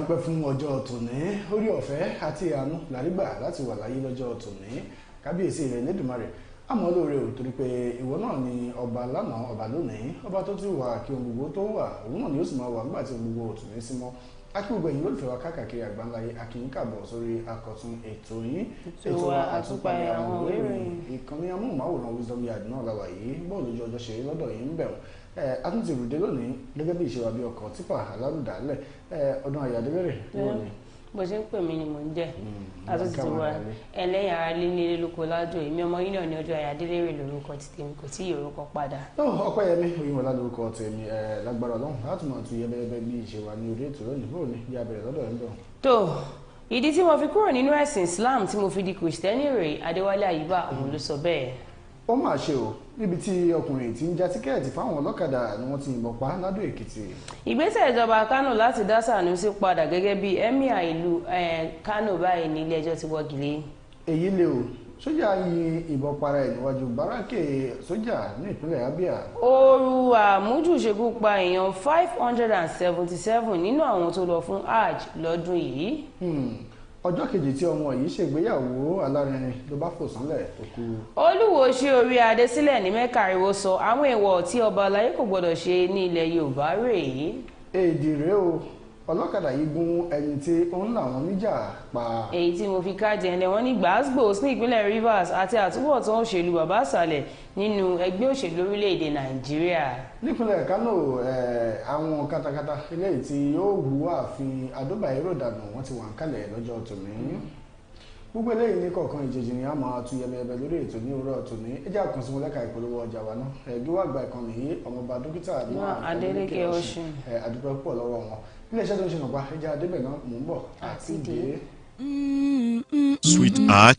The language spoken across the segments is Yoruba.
dúpẹ́ fún ọjọ́ tòní orí ọ̀fẹ́ àti àánú làrígbà láti wà láyé lọ́jọ́ tòní kábíyèsí rẹ̀ lẹ́dùnmarè àmọ́ lóore ò torí pé ìwọ náà ni ọba lánàá ọba lónìí ọba tó ti wà kí ohun gbogbo tó wà òun náà ni ó sì máa wà nígbà tí ohun gbogbo ò tún ní sí mọ́ akíwògbẹ̀ yìí olùfẹ́ wa káàkiri àgbáńláyé akínyínkàbọ̀ sórí àkọ́tún ètò yìí ètò àtúpalẹ̀ àwọn òwe ìròyìn ìkànnì amóhùnmáwòrán Wisdom Yard náà làwà yìí bọ́ọ̀lù ojú ọjọ́ ṣe lọ́dọ̀ yìí ń bẹ̀rù atúntì rùdé lónìí gẹ́gẹ́ bí ìṣèwà bí ọkọ̀ típà alárùdálẹ̀ ọdún àyàdébẹ̀rẹ̀ lónìí. bó ṣe ń pè mí ni mò ń jẹ́ àtúntì ti wá ẹlẹ́yìn ara lílé lóko ládùn èmi ọmọ yìí náà ní ọjọ́ àyàdélérè lórúkọ ti tèmi kò tí ì orúkọ padà. Ọpẹ́yẹmí Oyinwọlá lórúkọ tèmi lágbára Ọlọ́run láti mọ̀ tún yẹbẹyẹbẹ bí ìṣèwà ní orí ètò lónìí bóò ní bí abẹ̀rẹ̀ lọ́dọ̀ ẹ̀ ń bọ̀. tó ìdí tí mo fi kúrò nínú ẹ̀sìn Islam tí mo fi di kìrìsìtẹ́nì rèé Adéwálé Àyùbá òun ló sọ bẹ́ẹ̀. Ó mà ṣe o níbi tí ọkùnrin tí ń já tíkẹ́ẹ̀tì fáwọn ọlọ́kadà ni wọ́n ti yìnbọn pa ládò Èkìtì. Ìgbésẹ̀ ìjọba Kánò láti dá Sànúsí padà gẹ́gẹ́ bí emir ìlú Kánò báyìí ní ilé ẹjọ́ ti wọ́gi lé. Èyí le o sójà yin ìbọn para ẹ̀ níwájú báràkè sójà ní ìpínlẹ̀ Abia. Ooru àmújù ṣekú pa èèyàn 577 nínú àwọn tó lọ fún hajj lọ́dún yìí. Ọjọ́ kejì tí ọmọ yìí ṣègbéyàwó alárinrin ló bá fò sánlẹ̀ tó kú. Olúwo ṣí orí adé sílẹ̀ ní Mẹ́kà ariwo sọ àwọn èèwọ̀ tí ọba aláyé kò gbọdọ̀ ṣe ní ilẹ̀ Yorùbá rèé. Èdè rèé o ọlọ́kadà yìí gún ẹni tí ó ń làwọn níjà pa. Èyí tí mo fi káàdì ẹni wọn ní gbàásgbòs ní ìpínlẹ̀ Rivers àti àtúbọ̀tán òṣèlú bàbá àṣàlẹ̀ nínú ẹgbẹ́ òṣèlú orílẹ̀-èdè Nàìjíríà. Nípínlẹ̀ Kánò àwọn katakata eléyìí tí yóò wú ààfin Adóbàírò dànù wọ́n ti wà ń kalẹ̀ lọ́jọ́ tòní. Gbogbo eléyìí ní kọ̀ọ̀kan ìjèjì ni a máa tu yẹbẹyẹbẹ lórí ètò ní òwúrọ̀ tòní ẹjẹ́ àkànṣe lẹ́ka ìpolówó ọjà wa náà ẹgbẹ́ wàgbà ìkànnì yìí ọmọọba dókítà náà Adélékè Ọ̀ṣun àdúpẹ́ púpọ̀ lọ́wọ́ wọn iléeṣẹ́ tó ń ṣe nàpá ẹjẹ́ adébẹ̀ náà mò ń bọ̀ àti dé. Sweetheart.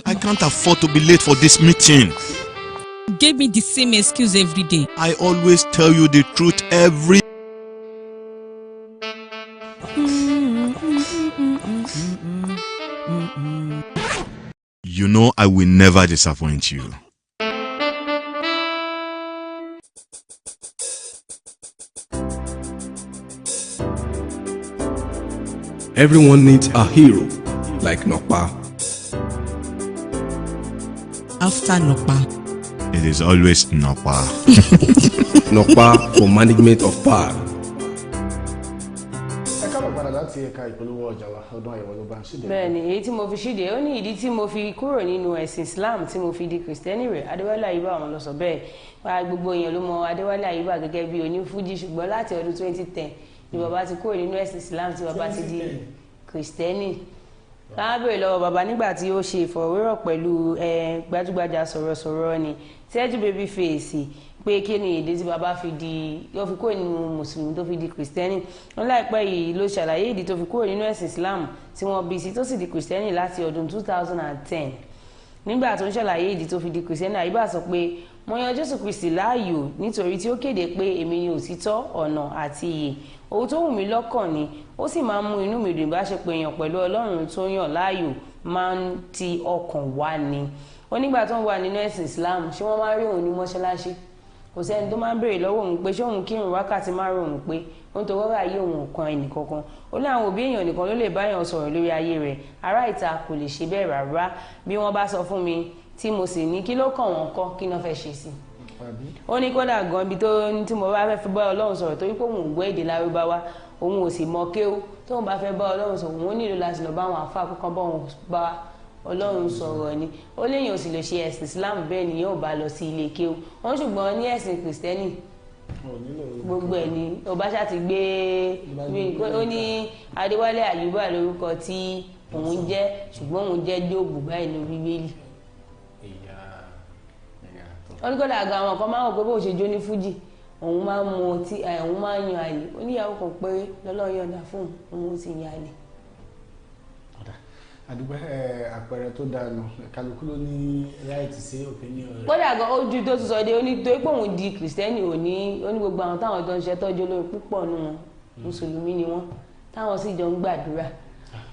I can't afford to be late for this meeting. Give me the same excuse every day. I always tell you the truth every. You know I will never disappoint you. Everyone needs a hero like Nokpa. After Nokpa, It is always Nokpa. Nokpa for management of power. Ẹ káàbọ̀ padà láti ẹ̀ka ìpolówó ọjà wa ọdún àyẹ̀wò ló bá ń ṣíde. Bẹ́ẹ̀ni èyí tí mo fi ṣíde ó ní ìdí tí mo fi kúrò nínú ẹ̀sìn Islam tí mo fi di kìrìsìtẹ́nì rẹ̀ Adéwálé Àyùbá àwọn ló sọ bẹ́ẹ̀ wá gbogbo èèyàn ló mọ Adéwálé Àyùbá gẹ́gẹ́ bí onífújì ṣùgbọ́n láti ọdún 2010 ni bàbá ti kúrò nínú ẹ̀sìn Islam tí bàbá ti di kìrìsìtẹ́nì. Láwọn béèrè lọ́wọ́ bàbá nígbà tí ó ṣe ìfọ̀rọ̀wérọ̀ pẹ̀lú gbajúgbajà sọ̀rọ̀sọ̀rọ̀ ni Tẹ́jú Babyface pé kí ni ìdí tí bàbá fi di yóò fi kúrò nínú mùsùlùmí tó fi di kìrìsìtẹ́nì. Wọ́n láìpẹ́ yìí ló ṣàlàyé ìdí tó fi kúrò nínú ẹ̀sìn Islam tí wọ́n bí sí tó sì di kìrìsìtẹ́nì láti ọdún 2010. Nígbà tó ń ṣàlàyé ìdí tó fi di kìrìsìtẹ́nì Àyùbá sọ pé mo yan Jésù Kristi láàyò nítorí tí ó kéde pé èmi ni òtítọ́ ọ̀nà àti ìyè ohun tó wù mí lọ́kàn ni ó sì máa ń mú inú mi dùn bá ṣe pé èèyàn pẹ̀lú Ọlọ́run tó yàn láàyò máa ń ti ọkàn wá ni. Ó nígbà tó ń wà nínú ẹ̀sìn Islam ṣé wọ́n máa rí òun ní mọ́ṣáláṣí kò sẹ́ni tó máa ń béèrè lọ́wọ́ òun pé ṣé òun kírun wákàtí márùn-ún òun pé ó ń tó wọ́rọ̀ ayé òun kan ẹnìkankan ó ní àwọn òbí èèyàn nìkan ló lè báyàn sọ̀rọ̀ lórí ayé rẹ̀ ará ìta kò lè ṣe bẹ́ẹ̀ rárá bí wọ́n bá sọ fún mi tí mo sì ní kí ló kàn wọ́n kọ́ kí náà fẹ́ ṣe sí ó ní kódà gan ibi tó ní tí mo bá fẹ́ fi bá Ọlọ́run sọ̀rọ̀ torí pé òun ò gbọ́ èdè Lárúbáwá òun ò sì mọ kéwú tóun bá fẹ́ bá Ọlọ́run sọ̀rọ̀ òun nílò láti lọ bá àwọn àfáà kọ́kọ́ bá òun bá Ọlọ́run sọ̀rọ̀ ni ó léyìn ò sì lè ṣe ẹ̀sìn Islam bẹ́ẹ̀ ni yóò bá lọ sí ilé kéwú wọ́n ṣùgbọ́n ní ẹ̀sìn Kìrìsìtẹ́nì gbogbo ẹ̀ ni ọbaṣá ti gbé ó ní Adéwálé Àyùbá lórúkọ tí òun jẹ́ ṣùgbọ́n òun jẹ́ Jóòbù báyìí ní Bíbélì. Wọ́n ní kọ́dà àga àwọn kan máa ń wọ̀ pé bó ṣe jó ní fújì òun máa ń mu ọtí òun máa ń yan àlè ó níyàwó kan pé lọ́lọ́run yọ̀ǹda fún òun sì yan àlè. Àdúgbò àpẹẹrẹ tó dáa nù kálukú ló ní láìtì sí opinion rẹ̀. Kódà gan ojú tó ti sọ de ó ní torí pé òun di kìrìsìtẹ́nì ó ní gbogbo àwọn táwọn tó ń ṣe tọ́jú olórin púpọ̀ nù wọn mùsùlùmí ni wọ́n táwọn sì jọ ń gbàdúrà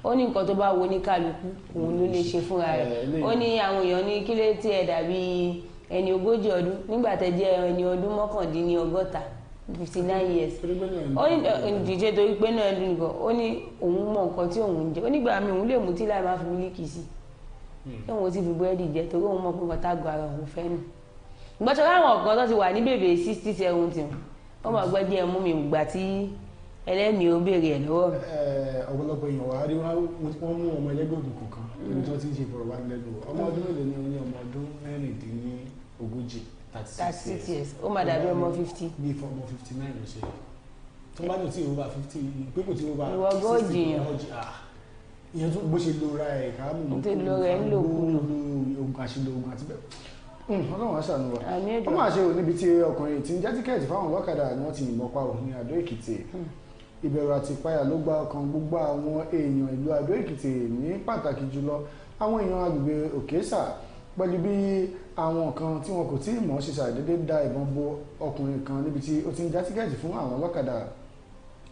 ó ní nǹkan tó bá wo ní kálukú òun ló lè ṣe fúnra rẹ̀ ó ní àwọn èèyàn ní kílé tí ẹ dàbí ẹni 40 ọdún nígbà tẹ́ jẹ́ ẹni ọdún 19 59 years ó ní ìdíje torí pé náà ẹdún nìkan ó ní òun mọ nǹkan tí òun jẹ ó nígbà mi òun lè mú tí láì máa fi mílíkì sí òun ti fi búrẹ́dì jẹ torí òun mọ pé nǹkan tágọ ara òun fẹ́ nù gbọ́dọ̀ láwọn ọ̀kan tó ti wà ní bèbè 60 70 ó mọ̀ gbẹ́ díẹ̀ mú mi gbà tí ẹlẹ́mìí ó béèrè ẹ̀ lọ́wọ́ mi. ọ̀pọ̀lọpọ̀ èèyàn wà á rí wọ́n mú ọmọ ẹlẹ́gbẹ́ òkùnkùn kan níbi tí wọ́n ti ń ṣe ìfọ̀rọ̀wánilẹ́nuwò ọmọ ọdún mélòó ni ó ní ọmọ ọdún 36 36 years ó máa dàbí ọmọ 50 bí ọmọ 59 ló ṣe tó bá ní tí over 50 pé kò tí over 60 ìwọ́gọ́ jìyàn ìyẹn tó bó ṣe lora ẹ̀ káàmù mú tó lora ẹ̀ ń lò kúlò ogun àṣìlò ogun àti bẹ́ẹ̀ ọlọ́run aṣàánú wa wọ́n máa ṣe ò níbi tí ọkùnrin tí ń já tíkẹ́ẹ̀tì fáwọn ọlọ́kadà ni wọ́n ti yìnbọn pa ò ní Àdó Èkìtì ìbẹ̀rù àti ìpayà ló gba ọkàn gbogbo àwọn èèyàn ìlú Àdó Èkìtì ní pàtàkì jùlọ àwọn èèyàn agbègbè Òkèsà pẹ̀lú bí àwọn kan tí wọn kò tí ì mọ̀ ṣe ṣàdédé da ìbọn bo ọkùnrin kan níbi tí ó ti ń já tíkẹ́ẹ̀tì fún àwọn ọlọ́kadà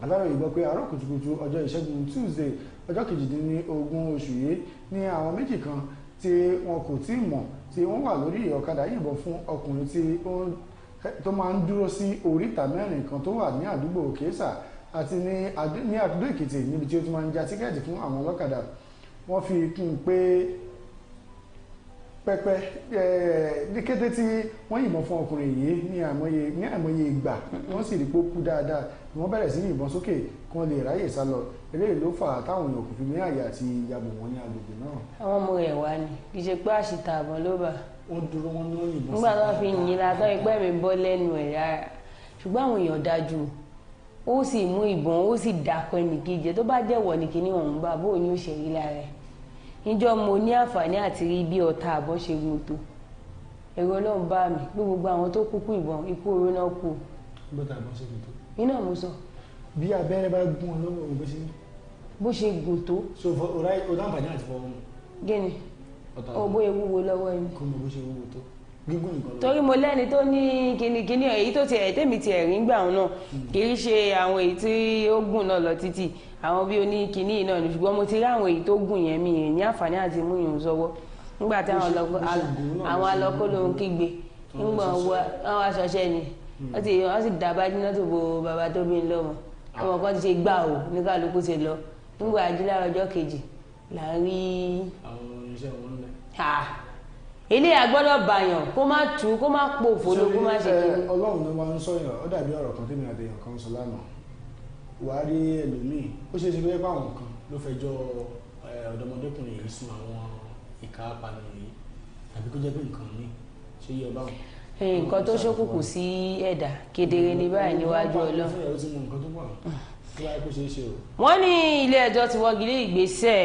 Aláròyé gbọ́ pé àárọ̀ kùtùkùtù ọjọ́ Ìṣẹ́gun Tuesday ọjọ́ 18 oṣù yìí ni àwọn méjì kan tí wọn kò tí ì mọ̀ tí wọ́n wà lórí ọ̀kadà yìnbọn fún ọkùnrin tó máa ń dúró sí oríta mẹ́rin kan tó wà ní àdúgbò Òkèsà àti ní Àdó Èkìtì níbi tí ó ti máa ń já tíkẹ́ẹ̀tì fún àwọn ọlọ́kadà wọ́n fi kún un pé pẹpẹ ní kété tí wọ́n yìnbọn fún ọkùnrin yìí ní àìmọye ìgbà wọ́n sì rí pé ó kú dáadáa ni wọ́n bẹ̀rẹ̀ sí yìnbọn sókè kí wọ́n lè ráyè sá lọ eléyìí ló fà á táwọn èèyàn kò fi ní àyè àti yàbò wọn ní agbègbè náà. àwọn ọmọ rẹ̀ wá ní kì í ṣe pé àṣìta àbọ̀ ló bà. wọ́n dúró wọn ní òyìnbó. nígbà tó fi yìn látọ̀ ẹgbẹ́ mi bọ́ lẹ́nu ẹ̀ rárá ṣùgbọ́n àwọn èèyàn dájú ó sì mú ìbọn ó sì dàpọ̀ ẹnìkejì tó bá jẹ́wọ́ ní kíní ọ̀hún bá bóun ní òṣèré lára ẹ̀ níjọ́ mo ní àǹfààní àti rí bí ọ̀tá àbọ̀ ṣe gun tó ẹ̀rọ ọlọ́run bá mi pé gbogbo àwọn tó kúkú ìbọn ikú oró náà kú. bọ́tà àbọ̀ ṣe gun tó. iná mo sọ. bí abẹ́rẹ́ bá gún ọ lọ́wọ́ òun bó ṣe gùn tó. so o láǹfààní àti fọwọ́ mu. gẹ́ni o bó ewúwo lọ́wọ́ ẹni. kó mo bó ṣe wúwo tó gígùn nǹkan lọ́wọ́. torí mo lẹ́ni tó ní kíní èyí tó tiẹ̀ tèmi tiẹ̀ rí gbà wọn náà kì í ṣe àwọn èyí tí ó gùn náà lọ títì àwọn bí oní kíní náà ni ṣùgbọ́n mo ti rí àwọn èyí tó gùn yẹn mi ní àǹfààní àti mú ìyún sọ́wọ́ nígbà tí àwọn alọ́kó ló ń kígbe nígbà wọn aṣọṣẹ́ ni wọ́n sì dábàá jiná tó bo bàbá tó bí ń lọ́mọ ọmọ kan ti ṣe gbà ó ní kálukú ṣe lọ nígbà ajílára ọjọ́ kejì là ń rí. àwọn irinṣẹ́ wọn lẹ̀. ilé àgbọ́dọ̀ bàyàn kó má tú kó má pò fòló kó má ṣe kíni. ọlọ́run ló máa ń sọ̀yàn ó dàbí ọ̀rọ̀ kan tèmi àti èèyàn kan sọ lánàá wàá rí ẹlòmíì ó ṣeé ṣe pé àwọn kan ló fẹjọ́ ọ̀dọ́mọdékùnrin yìí sùn àwọn ìka apànìyàn yìí tàbí kó jẹ́ pé nǹkan ní ṣé yẹ ọba wọn. nǹkan tó ṣókùnkùn sí ẹ̀dá kedere ní báyìí níwájú Ọlọ́run. wọ́n ní ilé-ẹjọ́ ti wọ́gi lé ìgbésẹ̀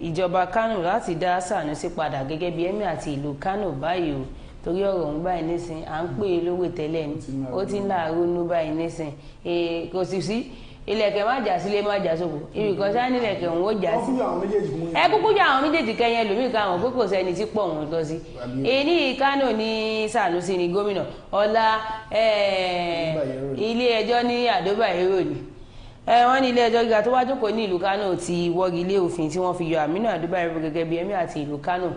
ìjọba Kánò láti dá Sànúsí padà gẹ́gẹ́ bí Emir àti ìlú Kánò báyìí o torí ọ̀rọ̀ òun báyìí nísìn à ń pè é lówó tẹ́lẹ̀ ni ó ti ń láàárọ̀ nú báyìí nísìn kò sì sí ilẹ̀kẹ̀ má jà sílé má jà sóko ibì kan sáà nílẹ̀kẹ̀ òun ó jà sí ẹ kúkú jà àwọn méjèèjì kẹyìn ẹlòmíì káwọn pé kò sẹ́ni tí pọ̀ wọn lọ sí èyí Kánò ní Sànúsí ní gómìnà ọlá ilé ẹjọ́ ní Àdó Bayero ni wọ́n ní ilé ẹjọ́ gíga tó wá jókòó ní ìlú Kánò ti wọ́gi lé òfin tí wọ́n fi yọ Aminu Àdó Bayero gẹ́gẹ́ bí Emir àti ìlú Kánò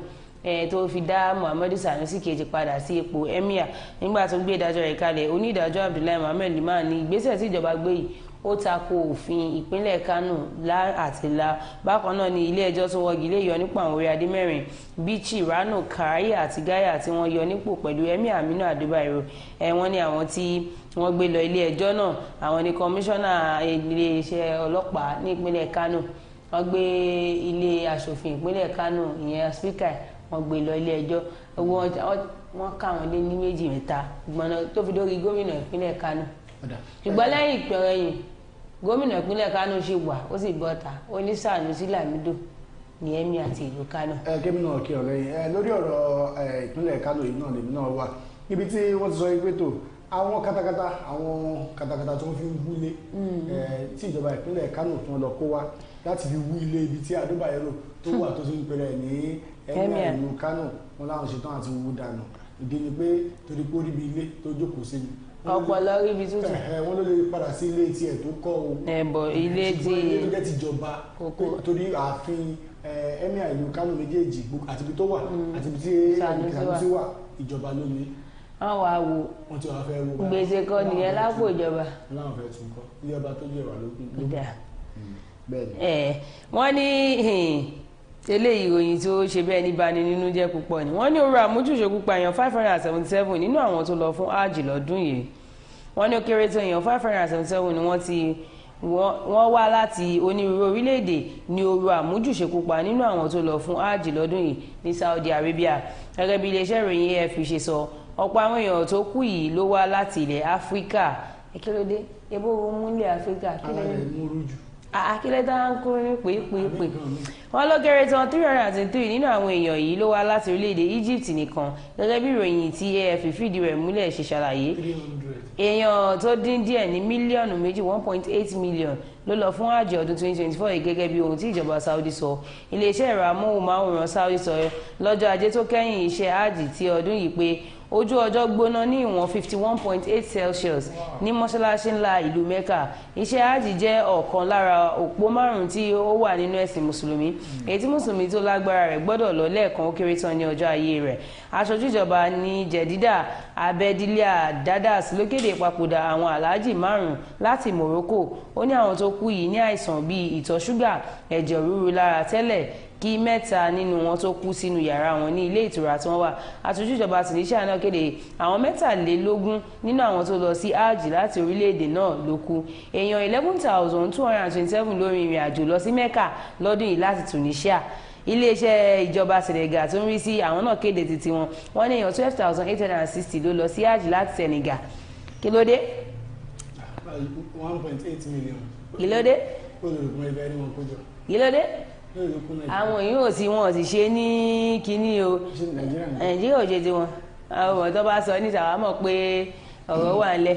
tó fi dá Muhammadu Sanusi kejì padà sí ipò Emir nígbà tó gbé ìdájọ́ rẹ̀ kalẹ̀ onídàájọ́ Abdullahi Muhammed Liman ní ìgbésẹ̀ tí ìjọba gbé yìí ó tako òfin ìpínlẹ̀ Kánò àti la bákan náà ní ilé ẹjọ́ tó wọ́gi lé yọ nípò àwọn orí adé mẹ́rin Bichi Rano Karayi àti Gaya tí wọ́n yọ nípò pẹ̀lú Emir Aminu Àdó Bayero wọ́n ní àwọn tí wọ́n gbé lọ ilé ẹjọ́ náà àwọn ní kọmíṣánná iléeṣẹ́ ọlọ́pàá ní ìpínlẹ̀ Kánò wọ́n gbé ilé aṣòfin ìpínlẹ̀ Kánò ìyẹn spíkà wọ́n gbé lọ ilé ẹjọ́ wọ́n ká wọn lé ní méjì mẹ́ta gbọ́nà tó fi dórí gómìnà ìpínlẹ̀ Kánò ṣùgbọ́n lẹ́yìn ìpẹ̀rẹ̀yìn gómìnà ìpínlẹ̀ Kánò ṣì wà ó sì bọ́ta ó ní Sànúsí Lamido ní Emir àti ìlú Kánò. gómìnà kí ọ̀rẹ́ yìí lórí ọ̀rọ̀ ìpínlẹ̀ Kánò yìí náà lèmi náà wà níbi tí wọ́n ti sọ pé tó àwọn katakata tó ń fi wúlé tí ìjọba ìpínlẹ̀ Kánò tí wọ́n lọ kó wá láti fi wú ilé ibi tí Àdó Bayero tó wà tó ti ń pẹ̀rẹ̀ ní Emir ìlú Kánò wọn láwọn ṣetán àti wú dànù ìdí ni pé torí pé ó ríbi ilé tó jókòó sí ni ọpọlọ ríbi tútù wọn ló lè padà sí ilé tiẹ̀ tó kọ́ o ẹ̀bọ̀ ilé tí tó jẹ́ tìjọba torí ààfin Emir ìlú Kánò méjèèjì àti ibi tó wà àti ibi tí Sànúsí wà ìjọba ló ní wọ́n wá wo wọ́n ti wá fẹ́ wo gbèsè kọ́ nìyẹn lápò ìjọba. láwọn fẹ́ tún kọ́ ilé ọba tó jẹ́ wà lókun. bẹ́ẹ̀ ni. wọ́n ní eléyìí ìròyìn tó ṣe bẹ́ẹ̀ ní bani nínú jẹ́ púpọ̀ ni wọ́n ní oru àmójúṣekú pa èèyàn 577 nínú àwọn tó lọ fún hajj lọ́dún yìí wọ́n ní ó kéré tó èèyàn 577 ni wọ́n wá láti onírúurú orílẹ̀-èdè ní oru àmójúṣekú pa nínú àwọn tó lọ fún hajj lọ́dún yìí ní Saudi Arabia gẹ́gẹ́ bí iléeṣẹ́ ìròyìn AFP ṣe sọ ọ̀pọ̀ àwọn èèyàn tó kú yìí ló wá láti ilẹ̀ Áfíríkà kí ló dé ebó mú ilẹ̀ Áfíríkà kí ló dé akílẹ̀ tá ń kó ní pèépèépè wọ́n ló kéré tán 303 nínú àwọn èèyàn yìí ló wá láti orílẹ̀-èdè Egypt nìkan gẹ́gẹ́ bí ìròyìn tí AFP fìdí rẹ̀ múlẹ̀ ṣe ṣàlàyé èèyàn tó dín díẹ̀ ní mílíọ̀nù méjì 1.8 million ló lọ fún hajj ọdún 2024 yìí gẹ́gẹ́ bí ohun tí ìjọba Saudi sọ iléeṣẹ́ ẹ̀rọ amóhùnmáwòrán Saudi sọ lọ́jọ́ ajé tó kẹ́yìn iṣẹ́ hajj ti ọdún yìí pé ojú ọjọ́ gbóná ní ìwọ̀n 51.8 Celsius ní mọ́ṣáláṣí ńlá ìlú Mecca iṣẹ́ hajj jẹ́ ọ̀kan lára òpó márùn-ún tí ó wà nínú ẹ̀sìn mùsùlùmí èyí tí mùsùlùmí tó lágbára rẹ̀ gbọ́dọ̀ lọ lẹ́ẹ̀kan ó kéré tán ní ọjọ́ ayé rẹ̀ aṣojú ìjọba ní Jedida Abedilia Dadas ló kéde ìpapòdà àwọn aláàjì márùn-ún láti Morocco ó ní àwọn tó kú yìí ní àìsàn bíi ìtọ̀ ṣúgà ẹ̀jẹ̀ ríru lára tẹ́lẹ̀ kí mẹ́ta nínú wọn tó kú sínú yàrá wọn ní ilé ìtura tí wọ́n wà aṣojú ìjọba Tunisia náà kéde àwọn 23 nínú àwọn tó lọ sí hajj láti orílẹ̀-èdè náà ló kú èèyàn 11,227 lórí ìrìn àjò lọ sí Mecca lọ́dún yìí láti Tunisia iléeṣẹ́ ìjọba Senegal tó ń rí sí àwọn náà kéde títí wọn wọ́n ní èèyàn 12,860 ló lọ sí hajj láti Senegal kí ló dé. 1.8 million. kí ló dé. olùdókòwò ẹgbẹ́ ni wọ́n kó jọ. kí ló dé àwọn yìí ò sí wọn ò sì ṣe ní kínní o Nàìjíríà ò ṣe ti wọn àwọn ọmọ tó bá sọ ní sàwámọ̀ pé ọ̀rọ̀ wà ńlẹ̀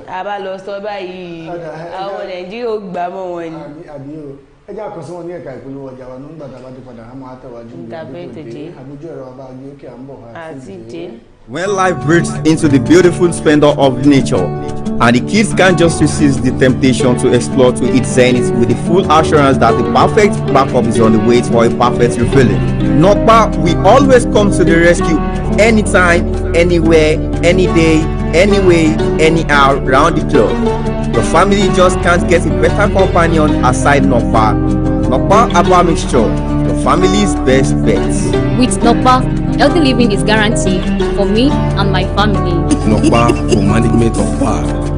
a bá lọ sọ báyìí àwọn Nàìjíríà ò gbà mọ́ wọn ni. àbí o ẹ jẹ́ àkọsí wọn ní ẹ̀ka ìpolówó ọjà wa nígbà tá a bá dé padà á máa tẹ̀wájú àbójú ẹ̀rọ ọba àgbé òkè à ń bọ̀ àti dé. When life breaks into the beautiful splendor of nature, and the kids can't just resist the temptation to explore to its zenith with the full assurance that the perfect backup is on the way for a perfect refilling. Nokpa, we always come to the rescue anytime, anywhere, any day, anyway, anyhow, round the clock. The family just can't get a better companion aside Nokpa. Nokpa Abba Mixture, the family's best bet. With Nokpa, healthy living is guaranteed for me and my family. Nokpa for management of power.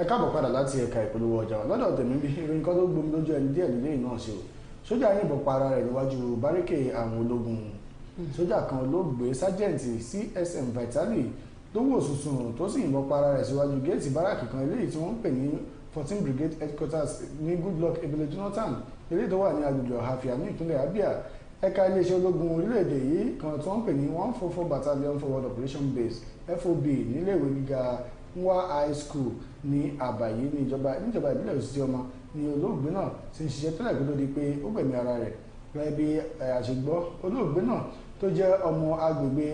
ẹ káàbọ̀ padà láti ẹ̀ka ìpolówó ọjà wa lọ́dọ̀ tèmi bí ìròyìn kan tó gbomi lójú ẹni díẹ̀ nílé náà ṣe o sójà yìnbọn pa ara rẹ̀ níwájú báríkè àwọn ológun sójà kan olóògbé sájẹ́ǹtì CSM Vitali ló wò sùsùn tó sì yìnbọn pa ara rẹ̀ síwájú géètì báràkì kan eléyìí tí wọ́n ń pè ní 14 Brigade Headquarters ní Goodluck Ebele Jonathan eléyìí tó wà ní agbègbè Ọ̀hàfíà ní ìpínlẹ̀ Abia ẹ̀ka iléeṣẹ́ ológun orílẹ̀-èdè yìí kan tí wọ́n ń pè ní 144 Battalion Forward Operation Base FOB níléèwé gíga Nwa High School ní àbàyí ní ìjọba ìbílẹ̀ Òsìsì ọmọ ní olóògbé náà ti ń ṣiṣẹ́ tẹ́lẹ̀ kó tó di pé ó gbẹ̀mí ara rẹ̀ gẹ́gẹ́ bí àṣegbọ́ olóògbé náà tó jẹ́ ọmọ agbègbè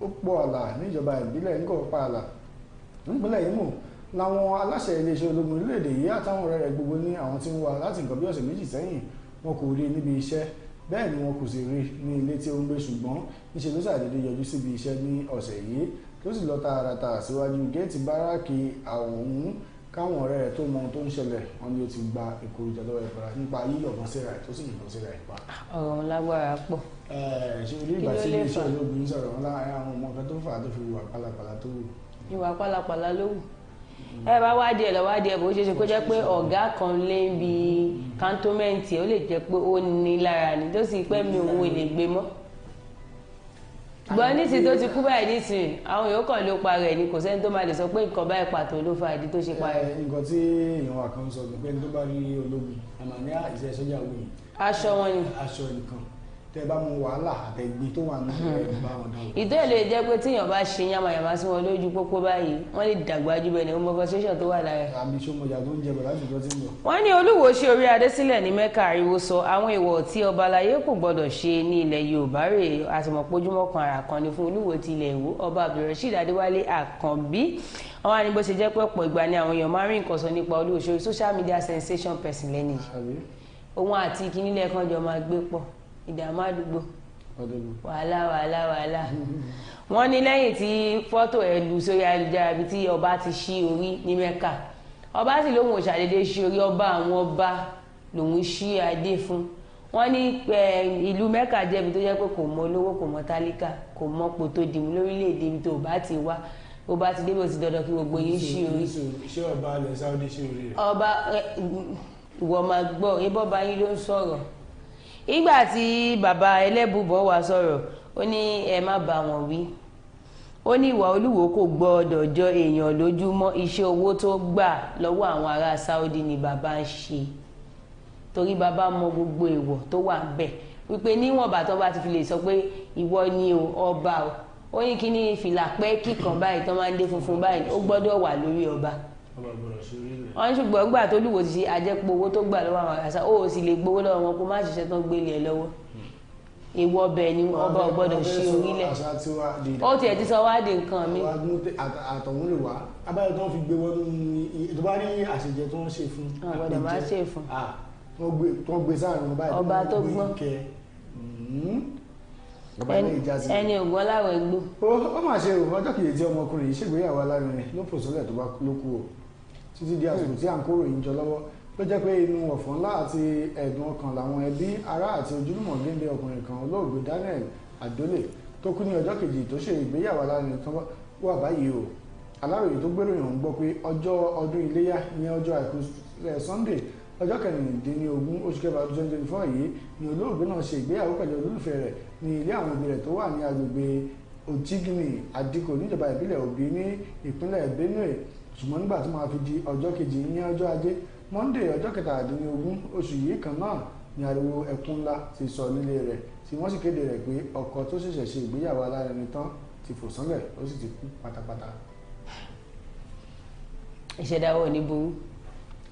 Òpó-Àlà níjọba ìbílẹ̀ Ngọ̀pá-Àlà nípínlẹ̀ Imo làwọn aláṣẹ iléeṣẹ́ ológun orílẹ̀-èdè yìí àtàwọn ọ̀rẹ́ rẹ̀ gbogbo ní àwọn tí ń wá láti nǹkan bí ọ̀sẹ̀ méjì sẹ́yìn wọn kò rí níbi iṣẹ́ bẹ́ẹ̀ ni wọn kò sì rí ní ilé tí ó ń gbé ṣùgbọ́n níṣẹ́ ló ṣàdédé yọjú síbi iṣẹ́ ní ọ̀sẹ̀ yìí tó sì lọ tààràtà síwájú géètì báràkì àwọn káwọn ọ̀rẹ́ rẹ̀ tó mọ ohun tó ń ṣẹlẹ̀ wọn ni ó ti gba ìkòròjà lọ́wọ́ ìfara nípa yíyọ̀bọ̀n síra ẹ̀ tó sì yìnbọn síra ẹ̀ pa. ọ̀rọ̀ lágbára pọ̀. ṣe orí ìgbà tí iléeṣẹ́ ológun sọ̀rọ̀ wọn láàárín àwọn ọmọ kan tó fà á tó fi wà pálapàla tó wù. ìwà pálapàla ló wù ẹ bá wádìí ẹ lọ wádìí ẹ bó ṣe ṣe kó jẹ́ pé ọ̀gá kan lé ń bi kántọ́mẹ́ǹtì ó lè jẹ́ pé ó ní lára ni tó sì pẹ́ mi òun ò lè gbé mọ́ gbọ́n nísìnyí tó ti kú báyìí nísìnyí àwọn yòókù ló pa rẹ̀ ni kò sẹ́ni tó máa lè sọ pé nǹkan báyìí pàtó ló fa ìdí tó ṣe pa rẹ̀. nǹkan tí èèyàn wà kan sọ pé tó bá rí ológun àmà ní iṣẹ́ sọ́jà wò yìí. aṣọ wọn ni. aṣọ nìkan tẹ bá mú wàhálà àtẹgbin tó wà nínú ẹ bá wọn dáwọ. ìtọ́ ìlú jẹ́ pé tíyàn bá ṣe yamayama sí wọn lójú pópó báyìí wọ́n lè dàgbà jù bẹ́ẹ̀ ni ọmọ frustration tó wà lára. àbí sọmọjà tó ń jẹ bọ̀ láti ìjọ tí ń bọ̀. wọ́n ní Olúwo ṣe orí adé sílẹ̀ ní Mẹ́kà ariwo sọ àwọn èèwọ̀ tí ọba aláyé kò gbọdọ̀ ṣe ní ilẹ̀ Yorùbá rè àtìmọ̀pójúmọ́ kan àrà kan ní fún Olúwo ti ilẹ̀ Ìwó ọba Abdulrasheed Adéwálé Àkànbí àwọn àni bó ṣe jẹ́ pé ọ̀pọ̀ ìgbà ni àwọn èèyàn máa ń rí nǹkan sọ nípa Olúwo ṣe social media sensation person lẹ́nu yìí òun àti ìkínílẹ̀ kan jọ máa gbé pọ̀ ìdààmú àdúgbò wàhálà wọ́n ní lẹ́yìn tí fọ́tò ẹ̀ lù sórí ayélujára bí tí ọba ti ṣí orí ní Mẹ́kà ọba sì lóhun òṣàdédé ṣí orí ọba àwọn ọba lòun ṣí adé fún wọ́n ní ìlú Mẹ́kà jẹ́bi tó jẹ́ pé kò mọ olówó kò mọ tálíkà kò mọ pò tó dìmú lórílẹ̀‐èdè ibi tó bá ti wá ó bá ti débò sí dandan kí gbogbo yín ṣí orí. ṣé ọba alẹ́ Saudi ṣí orí rẹ̀. ọba ìwọ máa gbọ́ ibọ́ba yín ló ń sọ̀rọ̀ ìgbà tí bàbá ẹlẹ́bùbọ̀ wá sọ̀rọ̀ ó ní ẹ má bá wọn wí ó ní ìwà olúwo kò gbọ́dọ̀ jọ èèyàn lójúmọ́ iṣẹ́ owó tó gbà lọ́wọ́ àwọn ará Saudi ni bàbá ń ṣe torí bàbá mọ gbogbo èèwọ̀ tó wà bẹ́ẹ̀ wípé níwọ̀n bàtọ́ bá ti fi lè sọ pé ìwọ ni ọba o ó ní kí ní fìlà pẹ́ kíkan báyìí tó máa ń dé funfun báyìí ó gbọ́dọ̀ wà lórí ọba wọ́n ṣùgbọ́n gbà tó lùwò ti ṣe àjẹpọ̀ owó tó gbà lọ́wọ́ àwọn àṣà ó sì lè gbowó lọ́wọ́ wọn kó má ṣiṣẹ́ tán gbélé ẹ lọ́wọ́ ìwọ ọbẹ̀ ni ọba ò gbọ́dọ̀ ṣí orílẹ̀ ó tiẹ̀ ti sọ wáde nǹkan mi. àtọ̀hún lè wá abáyọ tó ń fi gbé wọnú tó bá rí àṣejẹ tó ń ṣe fún. ọ̀gbọ́dọ̀ máa ṣe fún. tó ń gbé sáàrin ọba tó gbọ́n ẹni ògbọ́n láwọn ẹgbó. ó mà ṣe ọjọ́ kejì tí ọmọkùnrin yìí ṣègbéyàwó alárinrin ló pò sólẹ̀ tó bá ló kú o títí di àsìkò tí à ń kóró yìí jọ lọ́wọ́ ló jẹ́ pé inú ọ̀fọ̀ ńlá àti ẹ̀dùn ọkàn làwọn ẹbí ará àti ojúlùmọ̀ géńdé ọkùnrin kan olóògbé Daniel Adole tó kú ní ọjọ́ kejì tó ṣe ìgbéyàwó alárinrin kan wà báyìí o Aláròyé tó gbéròyìn ọ̀hún gbọ́ pé ọjọ́ ọdún iléyá ní ọjọ́ àìkú Sunday ọjọ́ kẹrìndínlógún oṣù kẹfà 2024 yìí ni olóògbé náà ṣe ìgbéyàwó pẹ̀lú olólùfẹ́ rẹ̀ ní ilé àwọn òbí rẹ̀ tó wà ní agbègbè Òjìgìnì Àdìkò níjọba ìbílẹ̀ Òbí ní ìpínlẹ̀ Benue ṣùgbọ́n nígbà tó máa fi di ọjọ́ kejì ní ọjọ́ ajé Monday ọjọ́ kẹtàdínlógún oṣù yìí kan náà ni ariwo ẹkún ńlá ti sọ nílé rẹ̀ tí wọ́n sì kéde rẹ̀ pé ọkọ tó ṣẹ̀ṣẹ̀ ṣe ìgbéyàwó alárinrin tán ti fò sánlẹ̀ ó sì ti kú pátápátá. ìṣẹ̀dáwọ̀ ní burú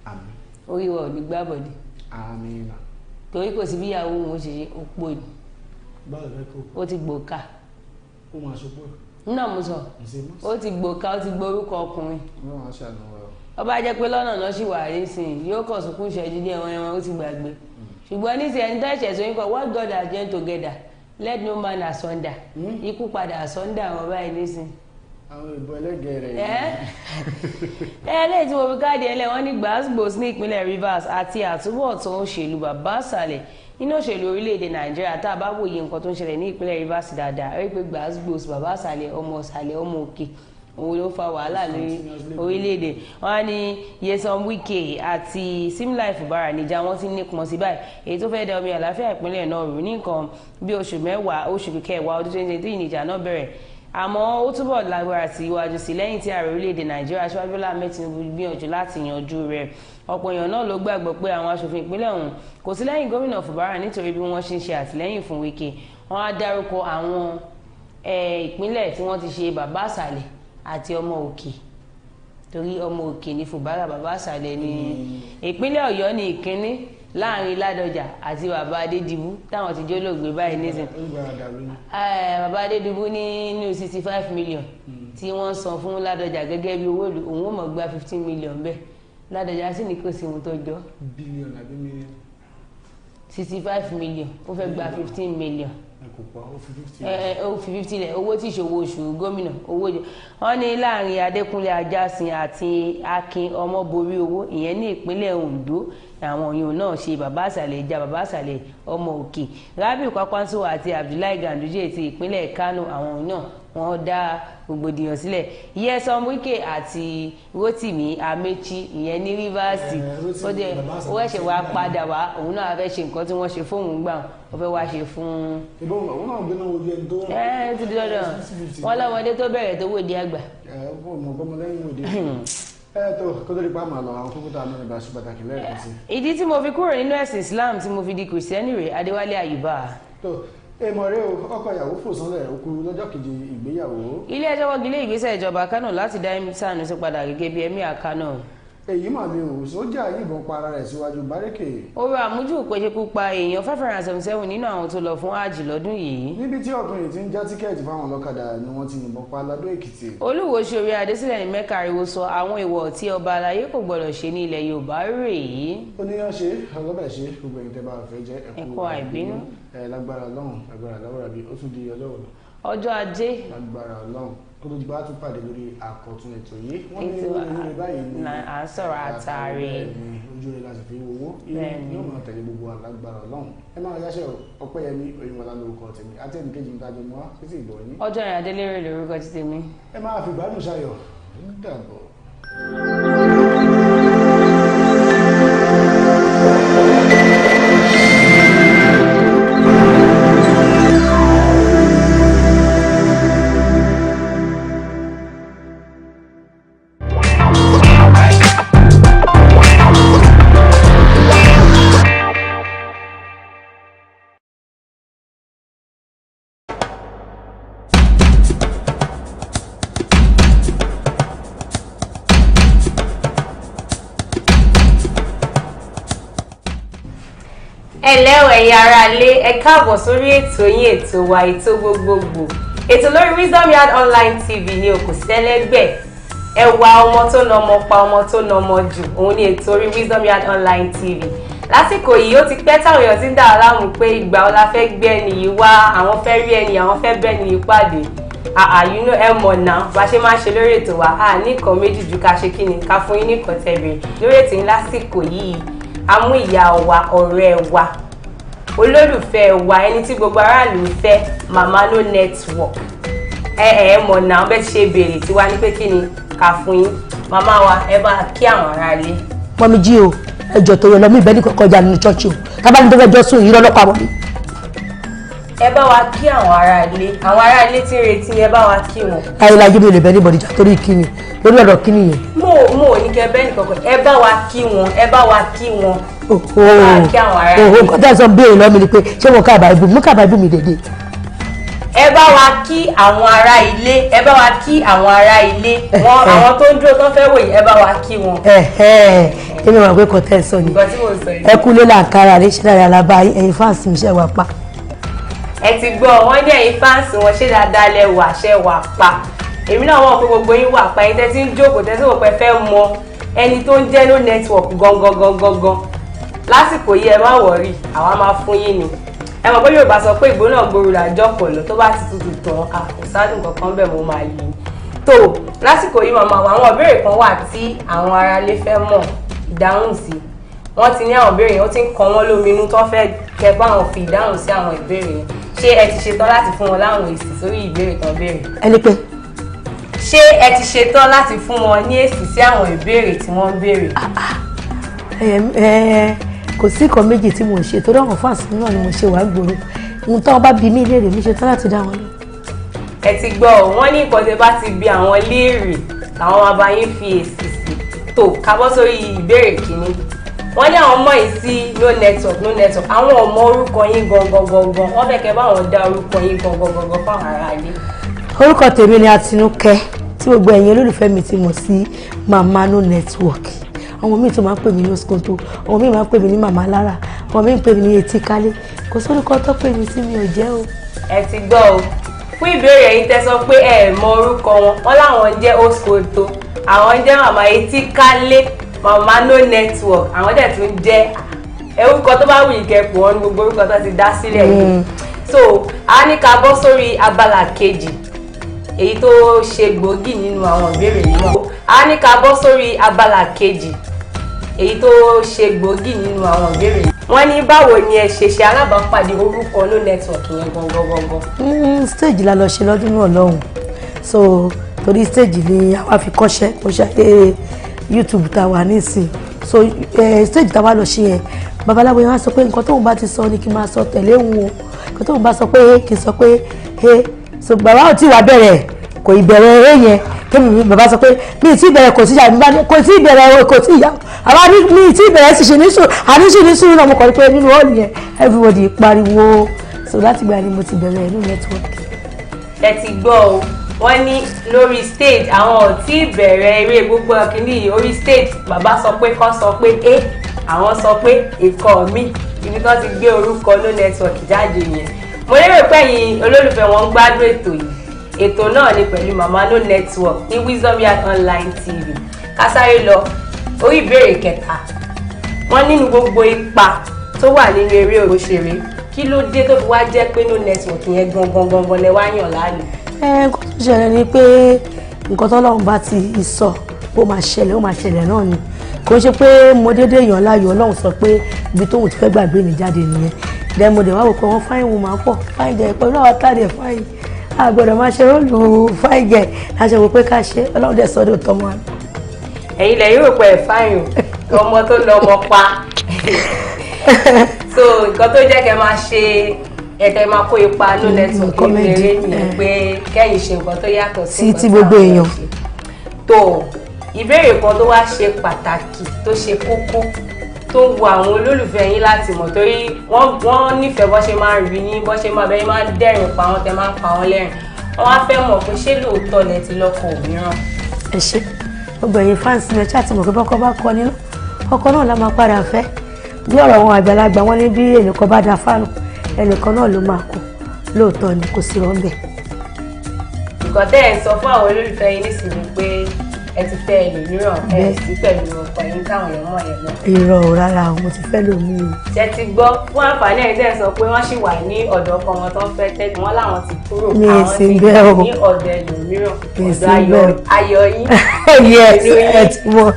àmín orí wa ò ní gbábọ̀dé àmín torí kò sí bíyàwó òun ó ṣe òpó ni ó ti gbòòkà ó máa ṣopó náà mo sọ ó ti gbòòkà ó ti gborúkọ ọkùnrin ọba jẹ́ pé lọ́nà náà sì wà rí sí i yóò kàn sunkún ṣẹ́jú díẹ̀ wọn ó ti gbàgbé ṣùgbọ́n ní ti ẹni tó ẹ̀ṣẹ̀ sóyún kọ what God has joined together let no man asunder ikú padà asunder àwọn báyìí nísìn. àwọn ìbò ẹlẹ́gẹ̀ẹ́ rẹ̀ lẹ́yìn tí mo fi káàdì ẹlẹ́ wọn ní gbàgbós ní ìpínlẹ̀ Rivers àti àtúbọ̀tán òṣèlú bàbá àṣàlẹ̀ nínú òṣèlú orílẹ̀-èdè Nàìjíríà tá a bá wòye nǹkan tó ń ṣẹlẹ̀ ní ìpínlẹ̀ Rivers dáadáa rí pé gbàgbós bàbá àṣàlẹ̀ ọmọ òkè òun ló fa wàhálà lórí orílẹ̀-èdè wọn ní Nyesom Wike àti Simlife Fubara níjà wọn ti nípọn sí báyìí èyí tó fẹ́ da omi àlàáfíà ìpínlẹ̀ náà rú ní nǹkan bí oṣù kẹwàá ọdún 2023 níjà náà bẹ̀rẹ̀ àmọ́ ó túbọ̀ lágbára sí iwájú sí lẹ́yìn tí ààrẹ orílẹ̀-èdè Nàìjíríà Aṣíwájú Bọ́lá Ahmed Tinubu gbìyànjú láti yanjú rẹ̀ ọ̀pọ̀ èèyàn náà ló gbàgbọ́ pé àwọn aṣòfin ìpínlẹ̀ ọ̀hún kò sí lẹ́yìn gómìnà Fubara nítorí bí wọ́n ṣe ń ṣe àtìlẹ́yìn fún Wike wọ́n á dárúkọ àwọn ìpínlẹ̀ tí wọ́n ti ṣe bàbá àṣàlẹ̀ àti ọmọ òkè torí ọmọ òkè ní Fubara bàbá àṣàlẹ̀ ní ìpínlẹ̀ Ọ̀yọ́ ní ìkíní láàrin Ládọjà àti bàbá Adédìbú táwọn ti jólóògbé báyìí nísìn bàbá Adédìbú ní 65 million tí wọ́n san fún Ládọjà gẹ́gẹ́ bí owó ìlú òun ò mọ̀ gba 15 million bẹ́ẹ̀ Ládọjà sì ní kò sí ohun tó jọ bílíọ̀nù àbí mílíọ̀nù 65 million ó fẹ́ gba 15 million ó fi 50 lẹ̀ owó tí ìṣòwò oṣù gómìnà owó jẹ wọ́n ní láàrin Adékúnlé Ajásin àti Akin Ọmọborí owó ìyẹn ní ìpínlẹ̀ Ondo àwọn òyìn náà ṣe bàbá àṣàlẹ̀ ìjà bàbá àṣàlẹ̀ ọmọ òkè Rabiu Kwakwanso àti Abdullahi Ganduje ti ìpínlẹ̀ Kano àwọn òyìn náà wọ́n dá rògbòdìyàn sílẹ̀ Nyesom Wike àti Rotimi Amechi ìyẹn ní Rivers ó ẹ̀ṣẹ̀ wá padà wá òun náà fẹ́ ṣe nǹkan tí wọ́n ṣe fóun gbà wọ́n fẹ́ wá ṣe fún ti dọ́dọ̀ wọ́n lọ́mọdé tó bẹ̀rẹ̀ tó wòde àgbà. kó tó di pa àmà lọ àwọn kókó tá a mẹ́rin bá ṣe pàtàkì lẹ́ẹ̀kan sí. ìdí tí mo fi kúrò nínú ẹ̀sìn Islam tí mo fi di kìrìsìtẹ́nì rẹ̀ Adéwálé Àyùbá. èèmọ̀ rẹ ọkọ ìyàwó fò sánlẹ̀ ó kú lọ́jọ́ kejì ìgbéyàwó. ilé ẹjọ́ wọ́gi lé ìgbésẹ̀ ìjọba Kánò láti dá Emir Sanusi padà gẹ́gẹ́ bí Emir Kánò. èyí mà lè wò sójà yìnbọn pa ara rẹ̀ síwájú bárẹ́kè. orí àmójú péjepú pa èèyàn 577 nínú àwọn tó lọ fún hajj lọ́dún yìí. níbi tí ọkùnrin ti ń já tíkẹ́ẹ̀tì fáwọn ọlọ́kadà ni wọ́n ti yìnbọn pa ládó èkìtì. olúwo ṣorí adésílẹ̀ ní mẹ́ka ariwo sọ àwọn èèwọ̀ tí ọba aláyé kò gbọdọ̀ ṣe ní ilẹ̀ yorùbá rèé. oníyàn ṣe ọlọ́bẹ̀ ṣe gbogbo ẹ̀yin tẹ́ bá fẹ́ jẹ́ ẹ̀kọ́ àìbínú. lágbára ọlọ́run agbára láwùrà bí ó tún di ọjọ́ òní. ọjọ́ ajé. lágbára ọlọ́run kó tó di bá tún pàdé lórí àkọ́tún ètò yìí wọ́n ní ojú rẹ̀ báyìí ní à ń sọ̀rọ̀ àtàrí ojú rẹ̀ láti fi owó yóò máa tẹ̀lé gbogbo alágbára ọlọ́run ẹ máa yáṣẹ́ ọpẹ́yẹmí oyinwọlá lórúkọ tèmi àti ẹnìkejì ń tajú mọ́ títí ìgbọ̀ yín. ọjọ́ ìrìn adélérè lórúkọ ti tèmi. ẹ máa fi ìgbádùn ṣayọ̀ dàbọ̀. ẹ̀lẹ́ ẹ̀yin ará ilé ẹ káàbọ̀ sórí ètò yín ètò wa ètò gbogbogbò ètò lórí Wisdom Yard Online TV ní òkùnsẹ́lẹ́gbẹ̀ ẹwà ọmọ tó nà ọmọ pa ọmọ tó nà ọmọ jù òun ní ètò orí Wisdom Yard Online TV lásìkò yìí ó ti pẹ́ táwọn èèyàn ti ń dà á láàmú pé ìgbà ọlá fẹ́ gbé ẹni yìí wá àwọn fẹ́ rí ẹni àwọn fẹ́ bẹ́ẹ̀ ni yìí pàdé àyùnú ẹ mọ̀ náà bá ṣe máa ṣe lórí ètò wa ní nǹkan méjì ju ká ṣe kí ni ká fún yín ní nǹkan tẹ̀bẹ̀rẹ̀ lórí ètò yín lásìkò yìí amú ìyá wa ọ̀rẹ́ wa olólùfẹ́ wa ẹni tí gbogbo aráàlú ń fẹ́ mama no network mọ̀ náà bẹ́ẹ̀ ṣe béèrè tí wá ní pé kí ni ká fún yín màmá wa ẹ bá kí àwọn aráalé. mọ́mí jí o ẹjọ́ tó yọ lọ́mú ìbẹ́ ní kọjá nínú ṣọ́ọ̀ṣì o tábàlì tó fẹ́ jọ sùn ìrọ́ ọlọ́pàá wọlé. ẹ bá wa kí àwọn aráalé tí ń retí ẹ bá wa kí wọn. ayélujára mi ò lè bẹ ní bọ̀dìjà torí kíni lórí ọ̀rọ̀ kíni yẹn. mo ò ní kẹ bẹ́ẹ̀ nìkankan ẹ bá wa kí wọn ẹ bá wa kí wọn. kí àwọn aráalé. nǹkan tí a sọ béèrè lọ́mi ni pé ṣé mo ká báíbù mo ká báíbù mi dédé. ẹ bá wa kí àwọn ará ilé ẹ bá wa kí àwọn ará ilé wọn àwọn tó ń dúró tó fẹ́ wòye ẹ bá wa kí wọn. èmi máa gbé kọtẹ́ sọ ni ẹ kú lé làǹkárá rẹ ṣe dára alábá ẹ̀yin fáǹsì mi ṣe wà pa. ẹ ti gbọ́ wọ́n ní ẹ̀yin fáǹsì wọn ṣé dáadáa lẹ wà ṣe wà pa èmi náà wọ́n pé gbogbo yín wà pa ẹ̀yin tẹ́ ti ń jókòó tẹ́ sí wò pé fẹ́ mọ ẹni tó ń jẹ́ no network gangan lásìkò yìí ẹ má wọ̀rí àwa máa fún yín ni ẹ mọ̀ pé Yorùbá sọ pé ìgbóná gbòòrò làjọ pọ̀ lọ tó bá ti tutù tán àkùsádùn kankan bẹ́ẹ̀ mo máa yí tó lásìkò yìí màmá àwọn ìbéèrè kan wà tí àwọn aráalé fẹ́ mọ̀ ìdáhùn sí wọ́n ti ní àwọn ìbéèrè yẹn ó ti ń kọ wọ́n lóminú tó fẹ́ kẹ́ bá wọn fi ìdáhùn sí àwọn ìbéèrè yẹn ṣé ẹ ti ṣetán láti fún wọn láwọn èsì sórí ìbéèrè tán béèrè. ẹni pé. ṣé ẹ ti ṣetán láti fún wọn ní èsì sí àwọn ìbéèrè tí wọ́n ń béèrè. kò sí nǹkan méjì tí mo ń ṣe torí àwọn fáǹsì náà ni mo ṣe wàá gbòòrò ohun tó bá bí mí léèrè mi ṣetán láti dá wọn lọ. ẹ ti gbọ́ wọ́n ní nǹkan tẹ́ bá ti bi àwọn léèrè làwọn máa bá yín fi èsì sí tó kábọ́ sórí ìbéèrè kìíní wọ́n ní àwọn ọmọ yìí sí no network àwọn ọmọ orúkọ yín gangan wọ́n fẹ́ kẹ́ bá wọn dá orúkọ yín gangan fáwọn aráalé. orúkọ tèmi ni Àtinúkẹ́ tí gbogbo ẹ̀yin olólùfẹ́ mi ti mọ̀ sí mama no network àwọn míì tó máa ń pè mí ní oskonto àwọn míì máa ń pè mí ní màmá lára àwọn míì ń pè mí ní etí kálé kò sórúkọ tó pè mí tí mi ò jẹ́ o. ẹ ti gbọ́ o fún ìbéèrè yìí tẹ́ sọ pé ẹ mọ orúkọ wọn láwọn jẹ́ oskonto àwọn jẹ́ màmá etí kálé màmá no network àwọn dẹ̀ tún jẹ́ orúkọ tó bá wù yìí kẹ́pọ̀ wọn ní gbogbo orúkọ tó ti dá sílẹ̀ yìí so a ní ká bọ́ sórí abala kejì èyí tó ṣe gbòógì nínú àwọn ìbéèrè yìí náà a ní ká bọ́ sórí abala kejì èyí tó ṣe gbòógì nínú àwọn ìbéèrè yìí wọ́n ní báwo ni ẹ ṣe alábàápàdé orúkọ no network yẹn gangan. stage la lọ ṣe lọ́dún náà lọ́hùn so torí stage ni àwa fi kọ́ṣẹ́ YouTube tá wà nísìn so stage tá wà lọ ṣe yẹn babaláwo yẹn wá sọ pé nǹkan tóun bá ti sọ ni kí n máa sọ tẹ̀lé òun o nǹkan tóun bá sọ pé kí n sọ pé so bàbá ò tí wàá bẹ̀rẹ̀ kò ì bẹ̀rẹ̀ yẹn kémi bàbá sọ pé mi ì tí bẹ̀rẹ̀ kò sí ìyá mi bá ní kò tí bẹ̀rẹ̀ kò tí ìyá àwa mi ì tí bẹ̀rẹ̀ sì ṣe ní sùn àníṣe ní sùn náà mo kọ́ pé nínú hall yẹn everybody pariwo so láti gbà ni mo ti bẹ̀rẹ̀ inú network. ẹ ti gbọ́ o wọ́n ní lórí stage àwọn ò tí ì bẹ̀rẹ̀ eré gbogbo kìíní orí stage bàbá sọ pé kọ́ sọ pé àwọn sọ pé ikọ̀ mi ibi kan ti gbé orúkọ No Network jáde yẹn mo lérò pé ẹ̀yin olólùfẹ́ wọn ń gbádùn ètò yìí ètò náà ni pẹ̀lú màmá No Network ní Wisdom Yard Online TV kásáré lọ orí ìbéèrè kẹta wọ́n nínú gbogbo ipa tó wà nínú eré òṣèré kí ló dé tó fi wá jẹ́ pé No Network yẹn gangan lẹ wá yàn láàyò. Nǹkan tó ṣẹlẹ̀ ni pé nǹkan tó Ọlọ́run bá ti sọ ó máa ṣẹlẹ̀ náà ni kò ṣe pé mo dédé yàn láàyò Ọlọ́run sọ pé ibi tóun ti fẹ́ gbàgbé mi jáde nìyẹn then mo dẹ̀ wá wò pé wọ́n fáìn wò máa pọ̀ fáìn jẹ́ pẹ̀lú àwọn àtàdé fáìn àgbọ̀dọ̀ máa ṣe rọ́ọ̀lù fáìn jẹ́ láṣẹ wò pé ká ṣe Ọlọ́run dẹ̀ sọ́dọ̀ tọmọ àná. ẹ̀yin lẹ̀ yóò pẹ̀ fáìn ọmọ tó lọ ọmọ pa so nǹkan tó jẹ́ kẹ́ máa ṣe ẹ̀kẹ́ máa kó ipa No Network kékeré nìyẹn pé kẹ́yìn ṣe nǹkan tó yàtọ̀ sí ti gbogbo èèyàn. tó ìbéèrè kan tó wá ṣe pàtàkì tó ṣe kókó tó wu àwọn olólùfẹ́ yín láti mọ̀ torí wọ́n nífẹ̀ẹ́ bọ́ ṣe máa rí yín bọ́ ṣe máa bẹ́ẹ̀ máa ń dẹ́rìn pa wọ́n tẹ́ máa ń pa wọ́n lẹ́rìn wọ́n á fẹ́ mọ̀ pé ṣé lóòótọ́ lẹ ti lọ́kọ òmíràn. ẹ ṣe gbogbo ẹ̀yin fáǹsì mi ṣáà ti mọ̀ pé bọ́kọ bá kọ nínú ọkọ náà la máa padà fẹ́ bí ọ̀rọ̀ wọn àgbàlagbà wọn ní bí ẹnìkan bá da fáànù ẹnìkan náà ló máa kú lóòótọ́ ni kò sí rọ́ńbẹ́. nǹkan tẹ́ ẹ̀ ń sọ fún àwọn olólùfẹ́ yín nísìnyí pé ẹ ti fẹ́ ẹlòmíràn ẹ sì pẹ̀lú ọkọ yín táwọn èèyàn mọ̀ yẹn lọ. irọ́ rárá mo ti fẹ́ lómi o. ṣe ti gbọ́ fún àǹfààní ẹ̀yin tẹ́ ẹ̀ sọ pé wọ́n sì wà ní ọ̀dọ̀ ọkọ wọn tó ń fẹ́ tẹ́lẹ̀ wọ́n láwọn ti kúrò àwọn ti ní ọ̀dọ̀ ẹlòmíràn ọ̀dọ̀ ayọ̀ yín. yes ẹ ti mọ̀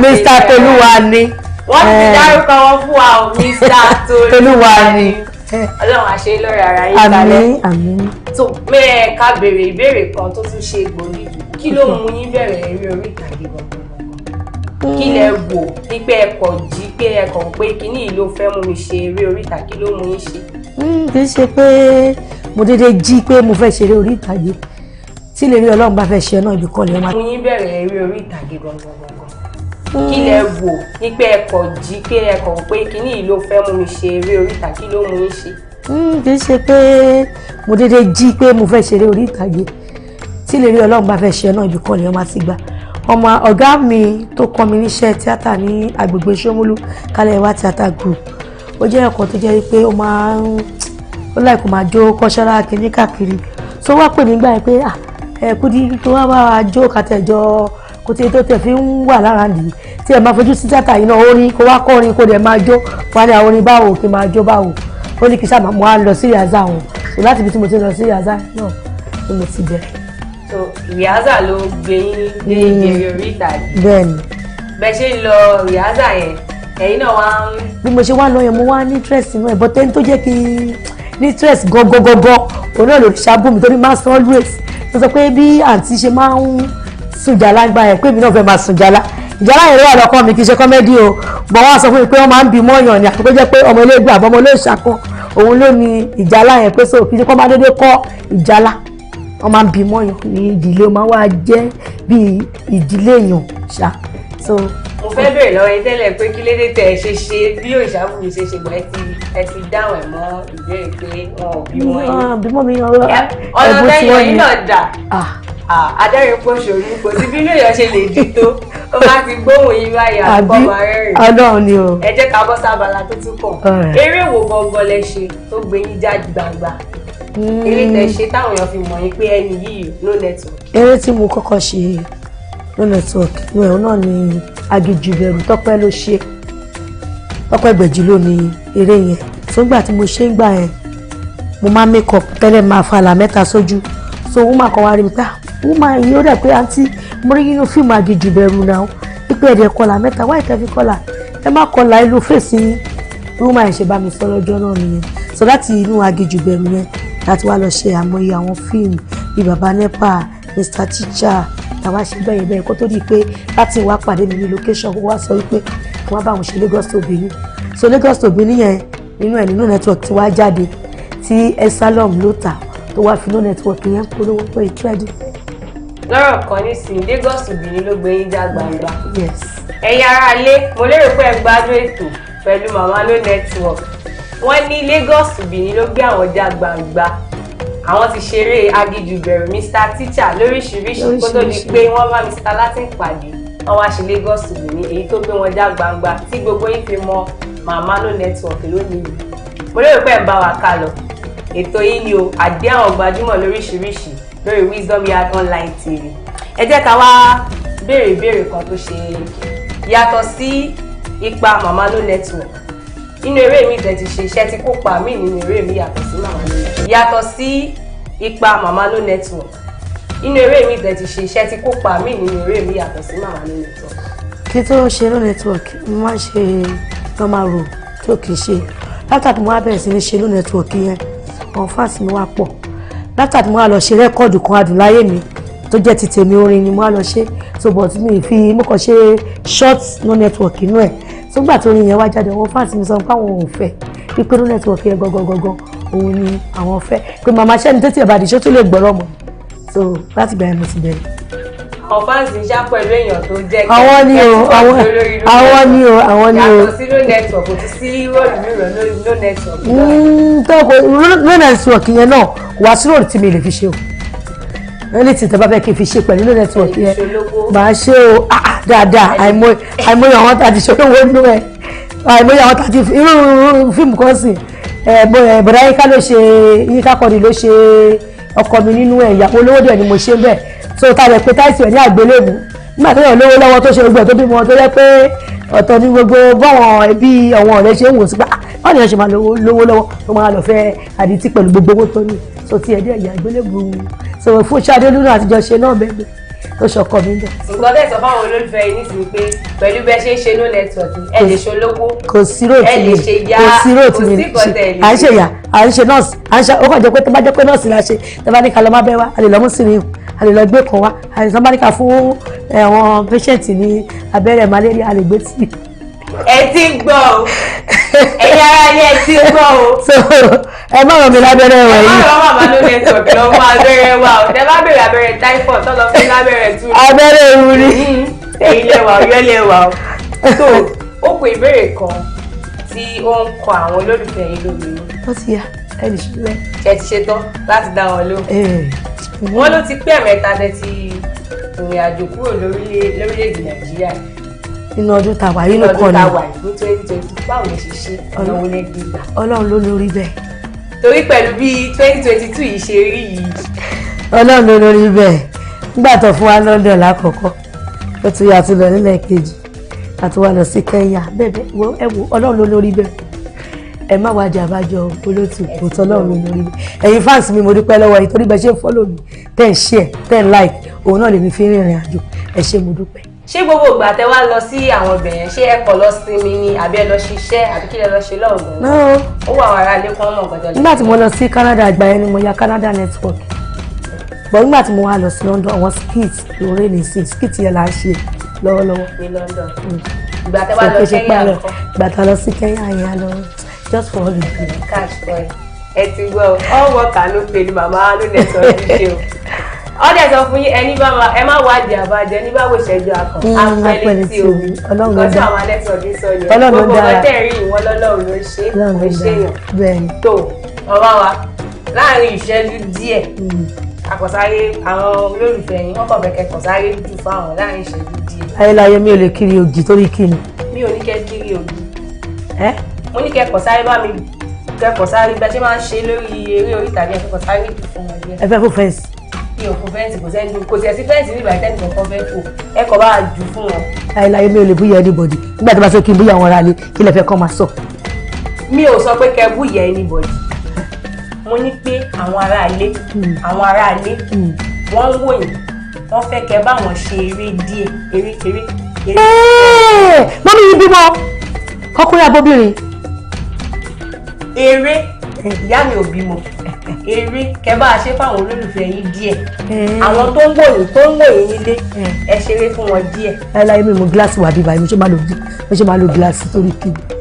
Mr. Tolúwani. wọ́n ti dárúkọ wọn fún wa o Mr. Tolúwani. Ọlọ́run àṣẹ lórí ara yín kalẹ̀. àmín. tó mẹ́ẹ̀ ká béèrè ìbéèrè kan tó tún ṣe gbòógì jù kí ló mú yín bẹ̀rẹ̀ eré orí ìtàgé gbọ̀ngàn kí lẹ wò pípẹ́ ẹ̀kọ́ jí pé ẹ̀kọ́ pé kíní yìí ló fẹ́ mú mi ṣe eré orí ìtàgé kí ló mú yín ṣe. kì í ṣe pé mo dédé jí pé mo fẹ́ ṣeré orí ìtàgé tí lè rí Ọlọ́run bá fẹ́ ṣe náà ibì kan lè máa. mú yín bẹ̀rẹ̀ eré orí ìtàgé gbọ̀ngàn kí lẹ wò pípẹ́ ẹ̀kọ́ jí pé ẹ̀kọ́ pé kíní yìí ló fẹ́ mú mi ṣe eré orí ìtàgé kí ló mú yín ṣe. kì í ṣe pé mo dédé jí pé mo fẹ́ ṣeré orí ìtàgé tí lè rí Ọlọ́run bá fẹ́ ṣe náà ibì kan lè máa ti gbà. ọmọ ọ̀gá mi tó kọ́ mi níṣẹ́ tíátà ní agbègbè Ṣómólú Kálẹ̀wá tíátà group ó jẹ́ ẹ̀kọ́ tó jẹ́ pé ó láì kó máa jó kọ́ṣẹ́rá kìíní káàkiri so wá pè mí gbà pé Kúdí tó wá bá wa jó kàtẹ́jọ́ kò tí tó tẹ̀ fi ń wà lára nìyí tí ẹ máa fojú sí tíátà yìí náà orin kó wá kọrin kó dẹ̀ máa jó wá ní àwọn orin báwo kí n máa jó báwo ó ní kí sábà mo á lọ sí ìyàzá wọn so láti ibi tí mo ti lọ sí ìyàzá náà ni mo ti bẹ̀rẹ̀. so rìhásà ló gbé yín ní eré orí ìtàgé. bẹ́ẹ̀ni. bẹ́ẹ̀ ṣe ń lọ rìhásà yẹn ẹ̀yin náà wá ń. bí mo ṣe wá lọ yẹn mo wá ní stress inú ẹ̀ bọ́tẹ́ tó jẹ́ kí ní stress gọ́gọ́gọ́gọ́ òun náà lòdì ṣáàbù mi torí máa ń san always tó sọ pé bí àǹtí ṣe máa ń sùjàlá gba ẹ̀ pé èmi náà fẹ́ máa sùjàlá ìjàlá yẹn ló wà lọ́kàn mi kì í ṣe kọ́mẹ́dì o bọ̀ wọ́n sọ fún mi pé wọ́n máa ń bí mọ́yàn ni àkókò jẹ́ pé ọmọ ilé-ìgbé àbọ̀ ọmọ olóòṣà kan òun ló ní ìjàlá yẹn pé so kì í ṣe kọ́ máa dédé kọ́ ìjàlá wọ́n máa ń bí mọ́yàn ní ìdílé máa wá jẹ́ bí ìdílé èèyàn ṣá. so mo fẹ́ bèrè lọ́wọ́ yín tẹ́lẹ̀ pé kí lédè tẹ̀ ẹ ṣe ṣe bí òṣàbùnmi ṣe ṣe gbọ́ ẹ ti dáhùn ẹ̀ mọ́ ìbéèrè pé wọn ò bí wọn yín. bímọ mi ọ̀nà tẹ́yìn ọ̀yìn náà dà adẹ́rìn pòṣòrí kò sí bí lóyọ̀ ṣe lè di tó ó bá ti gbóhùn yín báyìí àbúkọ́ máa rẹ́rìn. Ọlọ́run ni o. ẹ jẹ́ ká bọ́ sábàlá tó tún kàn eré wo gangan lẹ ṣe tó gbé yín jáde gbangba eré tẹ ṣe táwọn èèyàn fi mọ̀ yín pé ẹni yìí No Network. eré tí mo kọ́kọ́ ṣe No Network ìwé náà ni Agijù Ìbẹ̀rù Tọ́pẹ́ ló ṣe Tọ́pẹ́ Gbẹ̀jì ló ní eré yẹn tó gbà tí mo ṣe ń gbà yẹn mo máa make up tẹ́lẹ̀ máa falà mẹ́ta sójú so wọ́n máa kọ́ wá rí mi pé wọ́n máa yí ó dẹ̀ pé àǹtí mo rí nínú fíìmù Agijù Ìbẹ̀rù náà wípé ẹ̀dẹ̀ kọlà mẹ́ta wáyé tẹ́ fi kọlà ẹ má kọlà ìlú fèsì yín wọ́n máa ṣe bá mi sọ lọ́jọ́ náà nìyẹn so láti inú Agijù Ìbẹ̀rù yẹn láti wá lọ ṣe àmọye àwọn fíìmù bíi Baba Nepa Mr. Teacher tàwa ṣe bẹ́ẹ̀ bẹ́ẹ̀ kó tó di pé láti wá pàdé mi ní location kó wá sọ wípé kí wọ́n bá wọn ṣe Lagos to Benin so Lagos to Benin yẹn nínú ẹ̀ No Network ti wá jáde tí Esalom ló tà tó wá fi No Network yẹn polówó pé ìtúrẹ́dì. lọ́rọ̀ kan nísìnyí Lagos to Benin ló gbé yín já gbangba. yes. ẹ̀yin ará ilé mo lérò pé ẹ gbádùn ètò pẹ̀lú màmá No Network wọ́n ní Lagos to Benin ló gbé àwọn já gbangba àwọn ti ṣeré agijù bẹ̀rù Mr Teacher lóríṣiríṣi kó tó di pé wọ́n bá Mr Latin pàdé wọ́n wá ṣe Lagos to ní èyí tó gbé wọn já gbangba tí gbogbo yín fi mọ Màmá Ló Network lónìí. Mo lérò pé ẹ̀ ń bá wa ká lọ ètò yìí ni o àdé àwọn gbajúmọ̀ lóríṣiríṣi lórí Wisdom Yard Online TV. Ẹ jẹ́ ká wá béèrè ìbéèrè kan tó ṣe yàtọ̀ sí ipa Màmá Ló Network nínú eré mi tẹ̀ ti ṣe iṣẹ́ tí kópa mí nínú eré mi yàtọ̀ sí Màmá Ló Network yàtọ̀ sí ipa Màmá Ló Network nínú eré mi tẹ̀ ti ṣe iṣẹ́ tí kópa mí nínú eré mi yàtọ̀ sí Màmá Ló Network. Kí tó ṣe Ló Network mo máa ń ṣe normal role tí ò kì í ṣe látàtí mo wá bẹ̀rẹ̀ sí ní ṣe Ló Network yẹn àwọn fans mi wá pọ̀ látàtí mo wá lọ ṣe rẹ́kọ̀dù kan Adùnláyé mi tó jẹ́ ti tèmi orin ni mo wá lọ ṣe so but mi fi mo kàn ṣe short Ló Network inú ẹ̀ so gbà tó orin yẹn wá jáde àwọn fans mi sọ pé àwọn ò fẹ́ pípé Ló Network yẹn gangan òun ni àwọn fẹ́ pé màmá ṣẹ́ni tètè ìbàdí ṣó tó lè gbọ́rọ̀ mọ́ so láti bẹ̀rẹ̀ mo ti bẹ̀rẹ̀. Àwọn fans ń ṣá pẹ̀lú èèyàn tó jẹ́ àwọn ni o àwọn ni o yàtọ̀ sí Ló Network kò tún sí róòlù mìíràn lórí Ló Network. tó kò Ló Network yẹn náà wá sí róòlù tí mi lè fi ṣe o ẹni tí tẹ bá fẹ́ kí n fi ṣe pẹ̀lú Ló Network yẹn màá ṣe o dáadáa àìmọye àwọn tá a ti ṣolówó nínú ẹ àìmọye àwọn tá a ti irú fíìmù kan sì bọ̀dá Yínká ló ṣe Yínká Quadri ló ṣe ọkọ mi nínú ẹ̀ ìyàwó olówó dẹ̀ ni mo ṣe bẹ́ẹ̀ so ta rẹ̀ pé táìsì ẹ̀ ní àgbélébù nígbà tó yàn lówó lọ́wọ́ tó ṣe gbogbo ẹ̀ tó bímọ tó yẹ pé ọ̀tọ̀ ní gbogbo báwọn ẹbí àwọn ọ̀rẹ́ ṣe ń wò sí pé báwọn èèyàn ṣe máa lówó lọ́wọ́ tó máa lọ fẹ́ àdìtí pẹ̀lú gbogbo owó tó ní so ti ẹ̀dí ẹ̀yà àgbélébù so fún Ṣadé Lúnà àtijọ́ ṣe náà bẹ́ẹ̀ tó ṣọkọ mi bẹ́ẹ̀. nǹkan bẹ́ẹ̀ sọ fáwọn olólùfẹ́ yìí nísìnyí pé pẹ̀lú bẹ́ẹ̀ ṣe ń ṣe Ló Network ẹ lè ṣe olówó kò sí róòtì mi kò sí róòtì mi à ń ṣe ìyá à ń ṣe nọ́ọ̀sì à ń ṣe ó kàn jẹ́ pé tó bá jẹ́ pé nọ́ọ̀sì la ṣe tó bá ní ká lọ má bẹ́ wá a lè lọ mú sírin a lè lọ gbé kan wá a lè sọ bá ní ká fún àwọn patient ní abẹ́rẹ́ malaria a lè gbé tí. ẹ ti gbọ́ ẹ̀yin ara ni ẹ ti gbọ́ o. so ẹ má ràn mí lábẹ́rẹ́ rẹ̀ yìí. ẹ má ràn Màmá Ló Network lọ fún abẹ́rẹ́ wa o tẹ bá bèrè abẹ́rẹ́ typhoid tó lọ fún lábẹ́rẹ́ tú. abẹ́rẹ́ ìwúrí. ẹ̀yin lẹ́wà ọ̀yọ́ lẹ́wà o. so ó kó ìbéèrè kan tí ó ń kọ àwọn olólùfẹ́ yín lórí inú. ó ti yá ẹ lè ṣe bẹ́ẹ̀. ẹ ti ṣetán láti dá wọn lóhùn. wọ́n ló ti pẹ́ mẹ́ta tẹ́ ti ìrìn àjò kúrò lórílẹ̀‐èdè Nàìjíríà nínú ọdún tàwa yìí ló kọ́ ni ní 2020 báwo lè ṣe ṣe ọlọ́run lè gbé gbà. Ọlọ́run ló lórí bẹ́ẹ̀. torí pẹ̀lú bí 2022 yìí ṣe rí yìí. Ọlọ́run ló lórí bẹ́ẹ̀ nígbà tó fún wa London lákọ̀ọ́kọ́ ó tún yà tún lọ nílẹ̀ kejì àti wà lọ sí Kenya bẹ́ẹ̀ ẹ wo Ọlọ́run ló lórí bẹ́ẹ̀ ẹ má wájà àbájọ olótù kò tọ́ Ọlọ́run ló lórí bẹ́ẹ̀ ẹ̀yin fans mi mo dúpẹ́ lọ́wọ́ yìí torí bẹ́ẹ̀ ṣe ń follow mi tẹ́ ń share tẹ́ ń like òun náà lè mi fi rìnrìn àjò ẹ ṣé mo dúpẹ́. ṣé gbogbo ìgbà tẹ wá lọ sí àwọn ibẹ̀ yẹn ṣé ẹ kọ̀ lọ sinmi ni àbí ẹ lọ ṣiṣẹ́ àbí kí lẹ lọ ṣe lọ́ọ̀gbọ̀n. náà ó wà àwọn ará ilé kan mọ̀ nǹkan tó lọ. nígbà tí mo lọ sí Canada àgbà yẹn ni mo ya Canada network bọ̀ nígbà tí mo wá lọ sí London àwọn skit lóore ní sí skit yẹn là ń ṣe lọ́wọ́lọ́wọ́. ní London ìgbà tẹ wá lọ Kenya nǹkan. ìgbà tá a lọ sí Kenya yẹn a lọ just for holiday. cash boy ẹ ti gbọ́ all work and no play ni Màmá Ló Network ṣe o. ọdẹ sọ fún yín ẹni bá ma ẹ má wádìí àbájẹ ní báwo ìṣẹ́jú akàn apẹlẹ tí omi nǹkan tí àwọn Network sọ yẹn gbogbo ọtẹ rí ìwọ lọ́lọ́run ló ṣe kò ṣèyàn tó ọba wa láàrin ìṣẹ́jú díẹ̀ àkọsáré àwọn olólùfẹ́ yín wọ́n kàn fẹ́ kẹ́ kọ̀sáré jù fáwọn láàrin ìṣẹ́jú díẹ̀. ayélujára mi ò lè kiri ògì torí kíni. mi ò ní kẹ́ kiri ògì. mo ní kẹ́ kọ̀sáré bá mi kẹ́ kọ̀sáré bẹ́ẹ̀ ṣe máa ń ṣe lórí eré orí ìtàgé ẹ̀ kọ̀sáré jù fún wọn díẹ̀. ẹ fẹ́ fún fẹ́ǹsì. mi ò fún fẹ́ǹsì kò sẹ́ni kò sí ẹ̀sìn fẹ́ǹsì nígbà tẹ́nì kankan fẹ́ fò ẹ kọ̀ bá jù fún wọn. ayélujára mi ò lè búyà anybody nígbà tí wọ́n bá sọ kí n búyà wọn ra lé kí lè fẹ́ kọ́ máa sọ. mi ò sọ pé kẹ́ búyà anybody mo ní pé àwọn aráalé wọ́n ń wò yín wọ́n fẹ́ kẹ́ bá wọn ṣe eré díẹ̀ eré. mọ́mí yìí bímọ ọkùnrin àbóbìnrin. eré ìyá mi ò bímọ eré kẹ́ bá a ṣe fáwọn olólùfẹ́ yín díẹ̀ àwọn tó ń wò yín nílé ẹ ṣeré fún wọn díẹ̀. ayélujára mi mú gíláàsì wà bíbá mo ṣe máa lo gíláàsì torí kí ni.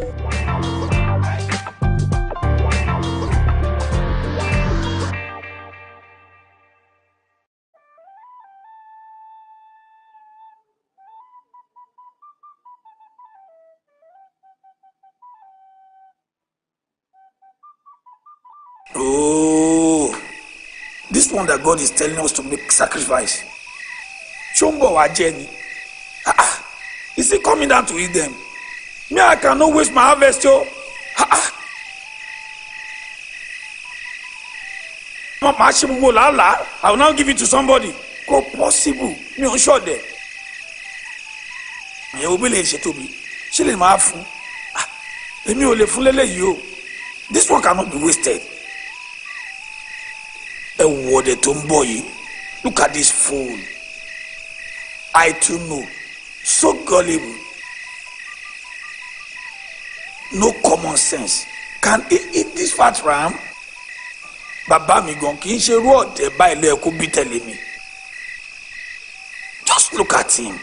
Oh, one that God is telling us to make sacrifice? Chombo wa Jenny. Is he coming down to eat them? Me, I cannot waste my harvest, yo. I will now give it to somebody. Go possible. Me on short there. Me will be late to be. She let me have fun. Me will fun lele yo. This one cannot be wasted. A word tomboy. Look at this fool. I too know. So gullible. No common sense. Can he eat this fat ram? Baba mi gan kì í ṣe irú ọ̀dẹ̀ báyìí lẹ́yìn kó bí tẹ̀lé mi. Just look at him.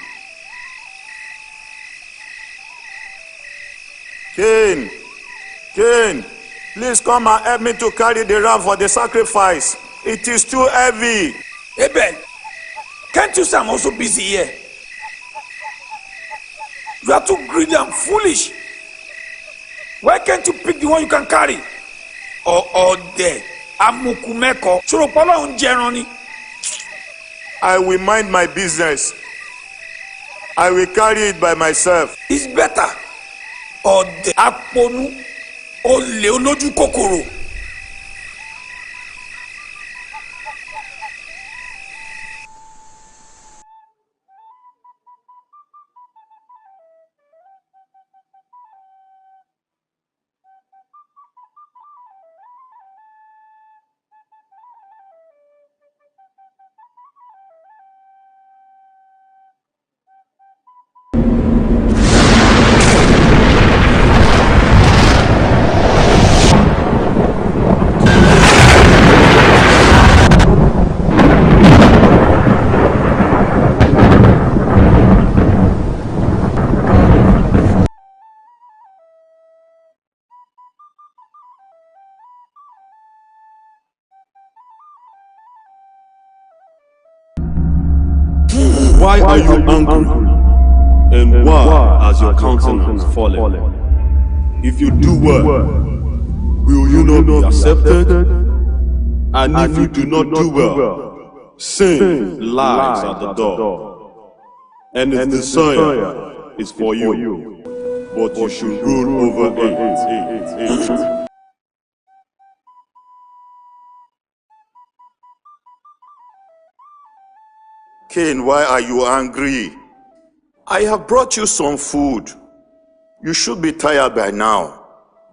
Cain, please come and help me to carry the ram for the sacrifice. It is too heavy. Abel, can't you say I'm also busy here? You are too greedy and foolish. Why can't you pick the one you can carry? Or there. Amukumeko. Choropala unjeroni. I will mind my business. I will carry it by myself. It's better. Or the aponu. Ole oloju kokoro. Why are you angry? And why has your countenance fallen? If you do well, will you not be accepted? And if you do not do well, sin lies at the door. And its desire is for you, but you should rule over it. Cain, why are you angry? I have brought you some food. You should be tired by now.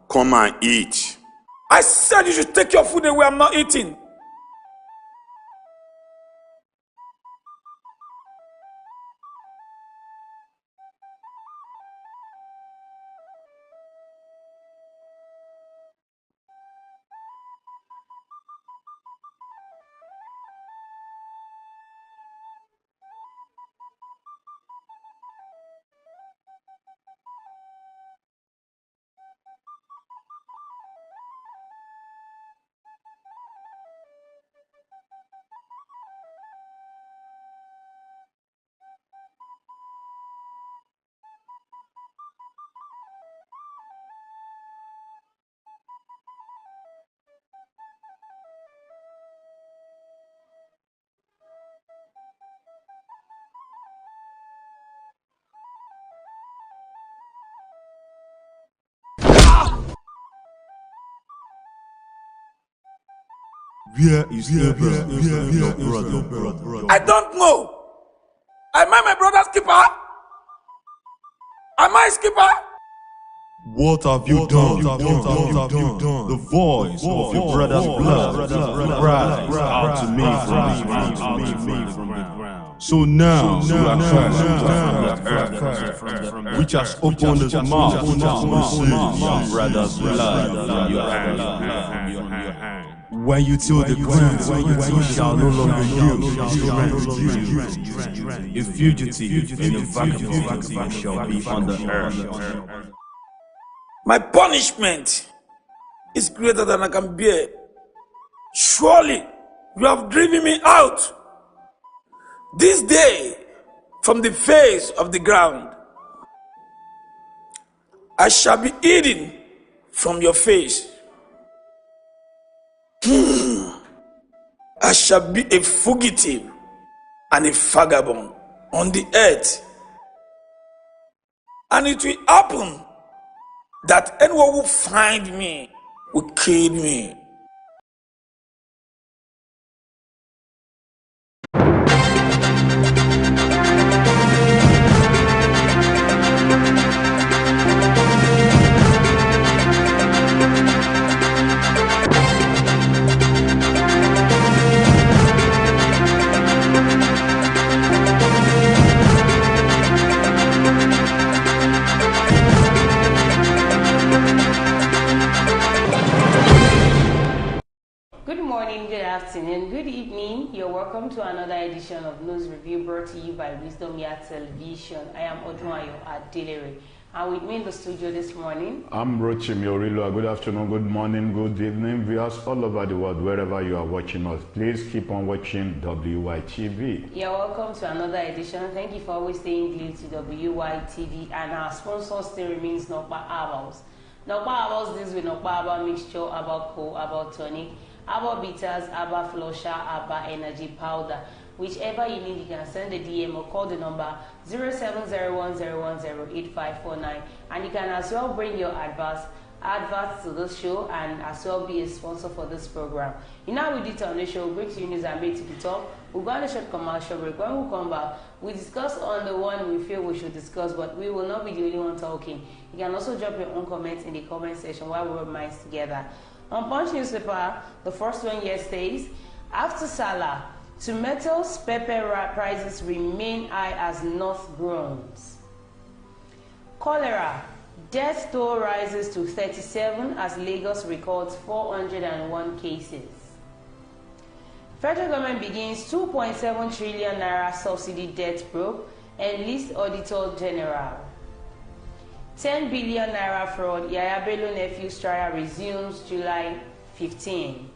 Come and eat. I said you should take your food away. I'm not eating. Where is your brother? I don't know. Am I my brother's keeper? Am I his keeper? What have you done? The voice of your brother's blood cries out to me from the ground. So now you are cursed from the earth, which has opened his mouth to receive your brother's blood from your hand. When you till the ground, you shall no longer yield. A fugitive in a vagabond shall be on the earth. My punishment is greater than I can bear. Surely you have driven me out this day from the face of the ground. I shall be hidden from your face. I shall shall be a fugitive and a vagabond on the earth. And it will happen that anyone who find me will kill me. Good morning, good afternoon, good evening. You're welcome to another edition of News Review brought to you by Wisdom Yard Television. I am Odwayo Adelere. And with me in the studio this morning, I'm Rochi Miorilo. Good afternoon, good morning, good evening, viewers all over the world, wherever you are watching us. Please keep on watching WYTv. You're welcome to another edition. Thank you for always staying glued to WYTV. And our sponsor still remains Nokpa Herbals. Nokpa Herbals deals with Nokpa Herbal mixture, Herbal Co, Herbal tonic, Herbal bitters, Herbal flusher, Herbal energy powder. Whichever you need, you can send a DM or call the number 0701010859, and you can as well bring your adverts to this show and as well be a sponsor for this program. You know we did on the show, breaking news are made to the top. We'll go on a short commercial break. When we come back, we discuss on the one we feel we should discuss, but we will not be the only one talking. You can also drop your own comments in the comment section while we rub minds together. On Punch newspaper, the first one here states, after Salah, tomatoes, pepper prices remain high as North groans. Cholera, death toll rises to 37 as Lagos records 401 cases. Federal government begins 2.7 trillion naira subsidy debt probe and lists Auditor General. 10 billion naira fraud, Yaya Bello nephew's trial resumes July 15.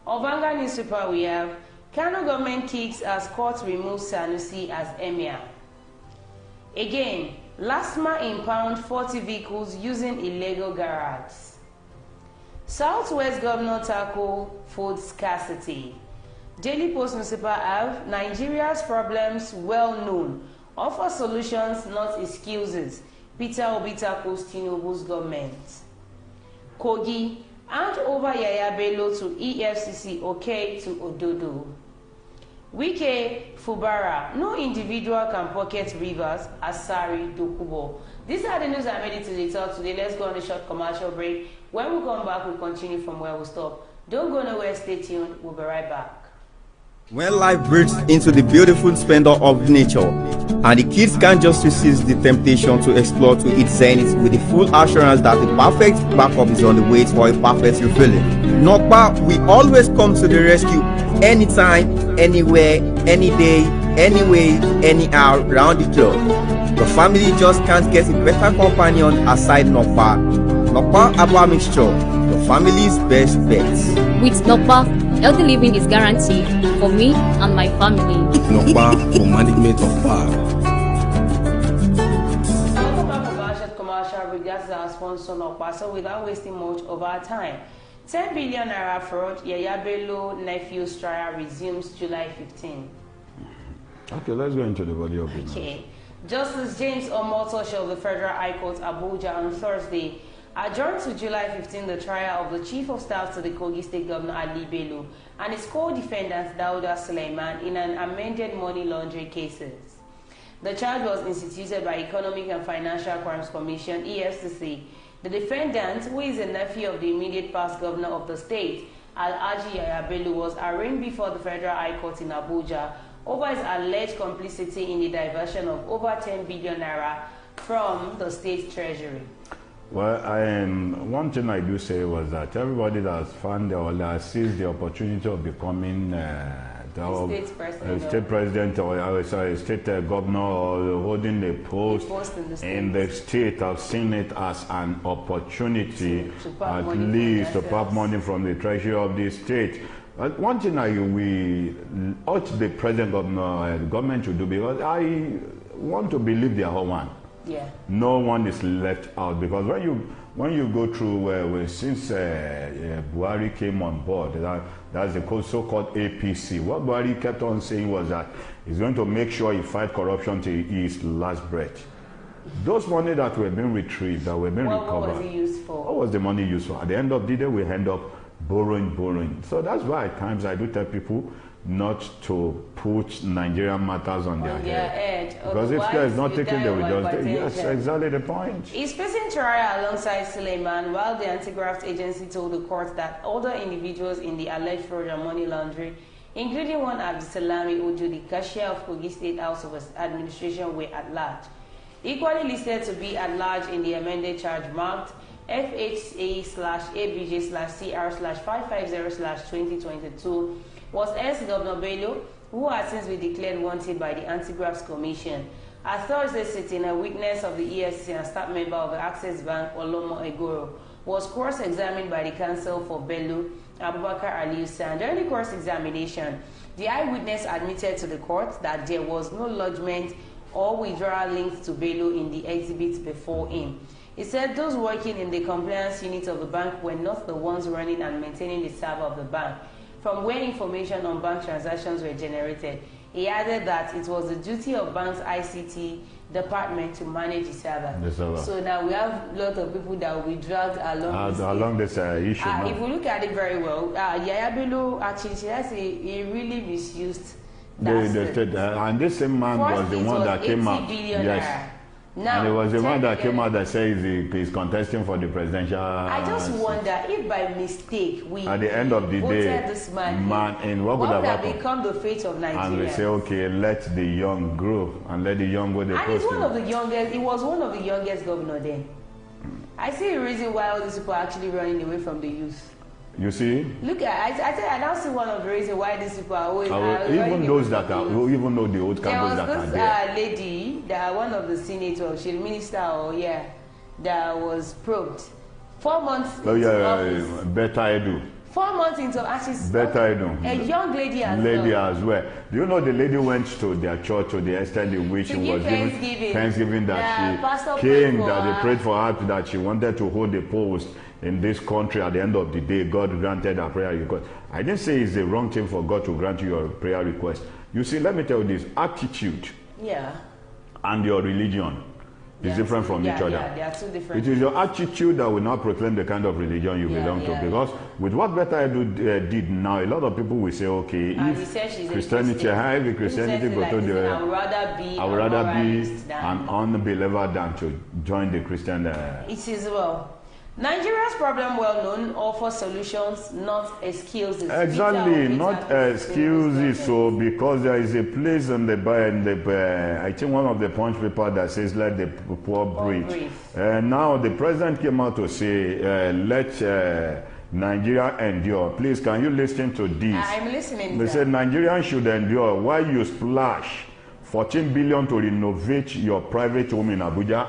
On Vanguard newspaper we have, Kano government kicks as court removes Sanusi as emir. Again, LASTMA impound 40 vehicles using illegal garages. Southwest governor tackle food scarcity. Daily Post newspaper have, Nigeria's problems well known, offer solutions not excuses. Peter Obi tackles Tinubu's government. Kogi, hand over Yaya Bello to EFCC, okay to Ododo. Wike Fubara, no individual can pocket rivers, Asari Dokubo. These are the news I made it to the top today. Let's go on a short commercial break. When we come back, we'll continue from where we stop. Don't go nowhere, stay tuned. We'll be right back. When life breaks into the beautiful splendor of nature, and the kids can't just resist the temptation to explore to its zenith with the full assurance that the perfect backup is on the way for a perfect refilling. Nokpa, we always come to the rescue anytime, anywhere, any day, anyway, anyhow, round the clock. The family just can't get a better companion aside Nokpa. Nokpa Herbal Mixture, the family's best bet. With Nokpa, healthy living is guaranteed for me and my family. Nokpa for management of power. Welcome back to our short commercial regards our sponsor Nokpa. So without wasting much of our time, 10 billion naira fraud, Yaya Bello nephew's trial resumes July 15. Okay, let's go into the body of it. Okay. Justice James Omotosh of the Federal High Court, Abuja, on Thursday adjourned to July 15 the trial of the Chief of Staff to the Kogi State Governor Ali Bello and his co-defendant Dauda Suleiman in an amended money laundering cases. The charge was instituted by Economic and Financial Crimes Commission, EFCC. The defendant, who is a nephew of the immediate past governor of the state, Alhaji Yaya Bello, was arraigned before the Federal High Court in Abuja over his alleged complicity in the diversion of over 10 billion naira from the state treasury. Well, one thing I do say was that everybody that has found or has seized the opportunity of becoming state president or state governor or holding a post in the state have seen it as an opportunity at least to pack money from the treasury of the state. But one thing we urge the present government to do, because I want to believe they are one. No one is left out, because when you go through since Buhari came on board, that's the so-called APC. What Buhari kept on saying was that he's going to make sure he fight corruption till his last breath. Those money that were being retrieved, that were being recovered, what was it used for? What was the money used for? At the end of the day, we end up borrowing. So that's why at times I do tell people not to put Nigerian matters on their head. Because if there is not taken, they will just... Yes, exactly the point. He's facing trial alongside Suleiman, while the anti-graft agency told the court that other individuals in the alleged fraud and money laundering, including one Abdulsalami Ojo, the cashier of Kogi State House of Administration, were at large. Equally listed to be at large in the amended charge marked FHA/ABJ/CR/550/2022 was ex-Governor Bello, who has since been declared wanted by the Anti-Graft Commission. At Thursday sitting, a witness of the EFCC and staff member of the Access Bank, Olomo Egoro, was cross-examined by the counsel for Bello, Abubakar Aliusan. During the cross-examination, the eyewitness admitted to the court that there was no lodgement or withdrawal linked to Bello in the exhibits before him. He said those working in the compliance unit of the bank were not the ones running and maintaining the server of the bank, from where information on bank transactions were generated. He added that it was the duty of bank's ICT department to manage the server. So now we have a lot of people that will be dragged along this issue. If we look at it very well, Yaya Bello actually, he really misused and this same man was the one that came out. Yes. Now, and it was the one that came out that says he's contesting for the presidential. I just wonder if by mistake we at the end of the day, this man what would have become the fate of Nigeria? And we say, okay, let the young grow and let the young go. And he's one of the youngest. He was one of the youngest governor then. I see a reason why all these people are actually running away from the youth. You see? Look, I now see one of the reasons why these people are always even those that are, even though the old campus that are there. There was this lady, that one of the senators, she's minister, that was probed 4 months into office. Better Edu. 4 months into office. Better Edu. A young lady as well. Do you know the lady went to their church to the extent in which she was given Thanksgiving that she came, that they prayed for her, that she wanted to hold the post in this country. At the end of the day, God granted her prayer request. I didn't say it's the wrong thing for God to grant you your prayer request. You see, let me tell you this, attitude and your religion is different from each other. They are two different. It is your attitude that will now proclaim the kind of religion you belong to. Because with what Better Edu did now, a lot of people will say, okay, if Christianity go to the... I would rather be an unbeliever than to join the Christian... It is well. Nigeria's problem well known, offer solutions, not excuses. Exactly, not excuses. So because there is a place in the I think one of the punch paper that says let the poor breathe. Now the president came out to say let Nigeria endure. Please, can you listen to this? I'm listening. They said Nigerians should endure while you splash 14 billion to renovate your private home in Abuja,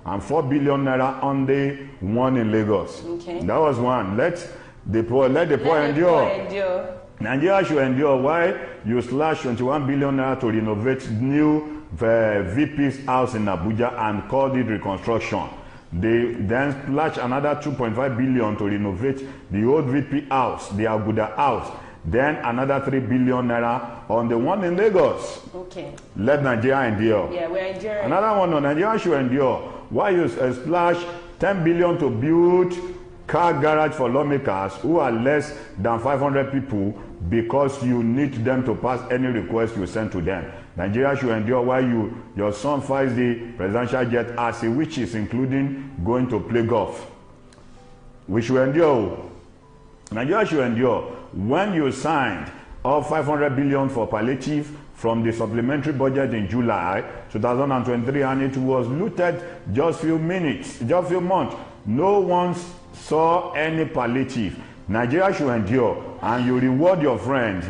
and 4 billion naira on the one in Lagos. Okay. That was one. Let the poor endure. Nigeria should endure while you slash 21 billion naira to renovate new VP's house in Abuja and called it reconstruction. They then splash another 2.5 billion to renovate the old VP house, the Aguda house. Then another 3 billion naira on the one in Lagos. Okay. Let Nigeria endure. Yeah, we're enduring. Another one on Nigeria should endure. Why you splash 10 billion to build car garage for lawmakers who are less than 500 people because you need them to pass any request you send to them. Nigeria should endure while your son flies the presidential jet as a which is including going to play golf. We should endure. Nigeria should endure when you signed all 500 billion for palliative from the supplementary budget in July 2023, and it was looted just few months. No one saw any palliative. Nigeria should endure, and you reward your friend,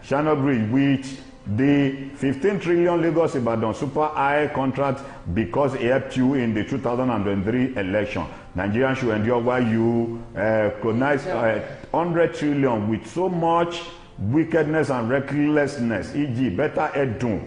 Shanobri, with the 15 trillion Lagos Ibadan super high contract because he helped you in the 2023 election. Nigeria should endure while you colonize 100 trillion with so much wickedness and recklessness, e.g. Better Edu,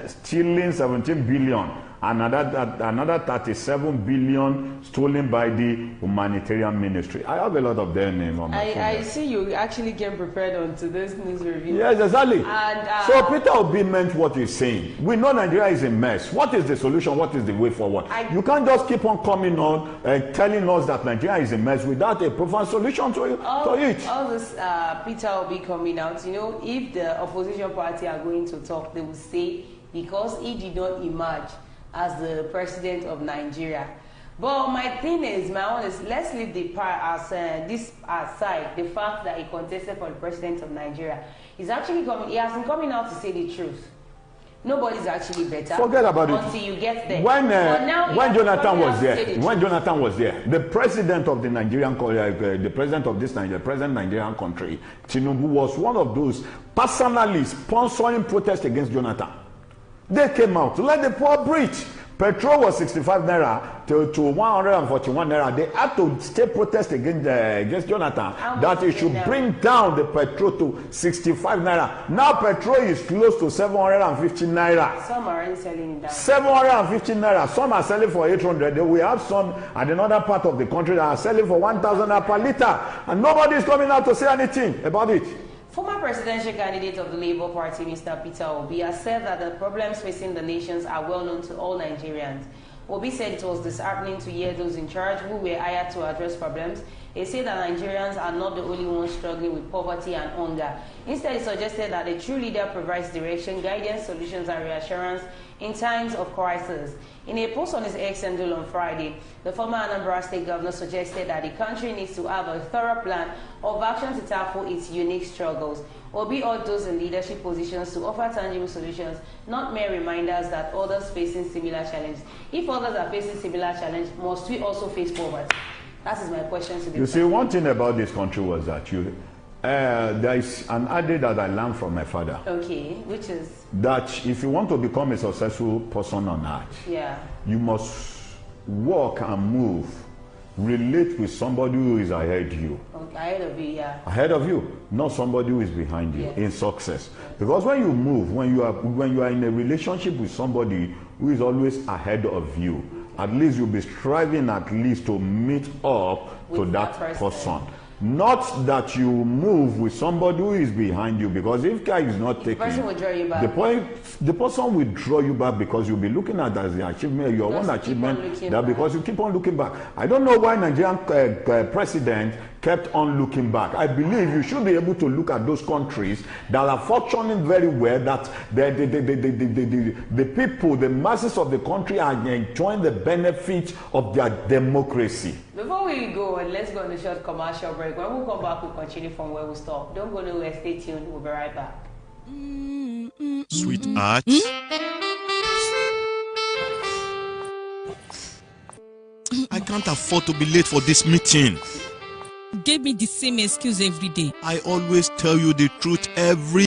stealing 17 billion another 37 billion stolen by the humanitarian ministry. I have a lot of their name on my phone. I see you actually get prepared onto this news review. Yes, exactly. And, so Peter Obi meant what he's saying. We know Nigeria is a mess. What is the solution? What is the way forward? You can't just keep on coming on and telling us that Nigeria is a mess without a profound solution to it. All this Peter Obi coming out, you know, if the opposition party are going to talk, they will say because he did not emerge as the president of Nigeria. But my thing is, my own is, let's leave the part this aside, the fact that he contested for the president of Nigeria. He has been coming out to say the truth. Nobody's actually better. Forget about until you get there. When Jonathan was there, the president of the Nigerian, the president of this present Nigerian country, Tinubu, was one of those personally sponsoring protests against Jonathan. They came out to let the poor breathe. Petrol was 65 naira to 141 naira. They had to stay protest against Jonathan that he should bring down the petrol to 65 naira. Now petrol is close to 750 naira. Some are already selling it down. 750 naira. Some are selling for 800. We have some at another part of the country that are selling for 1,000 naira per liter, and nobody is coming out to say anything about it. Former presidential candidate of the Labour Party, Mr. Peter Obi, has said that the problems facing the nations are well known to all Nigerians. Obi said it was disheartening to hear those in charge who were hired to address problems. He said that Nigerians are not the only ones struggling with poverty and hunger. Instead, he suggested that a true leader provides direction, guidance, solutions, and reassurance in times of crisis. In a post on his X handle on Friday, the former Anambra State governor suggested that the country needs to have a thorough plan of action to tackle its unique struggles. Obi urged those in leadership positions to offer tangible solutions, not mere reminders that others facing similar challenges. If others are facing similar challenges, must we also face poverty? That is my question to the You see, one thing about this country was that there is an adage that I learned from my father. Okay, which is? That if you want to become a successful person on earth, you must walk and move, relate with somebody who is ahead of you. Ahead of you, Ahead of you, not somebody who is behind you in success. Because when you move, when you are in a relationship with somebody who is always ahead of you, at least you'll be striving at least to meet up to that person. Not that you move with somebody who is behind you, because if guy is not taking, the person will draw you back. The person will draw you back because you'll be looking at as the achievement, your own achievement, that because you keep on looking back. I don't know why Nigerian president kept on looking back. I believe you should be able to look at those countries that are functioning very well, that the people, the masses of the country are enjoying the benefits of their democracy. Before we go, let's go on a short commercial break. When we come back, we'll continue from where we stop. Don't go nowhere, stay tuned, we'll be right back. Sweetheart. I can't afford to be late for this meeting. Give me the same excuse every day. I always tell you the truth every.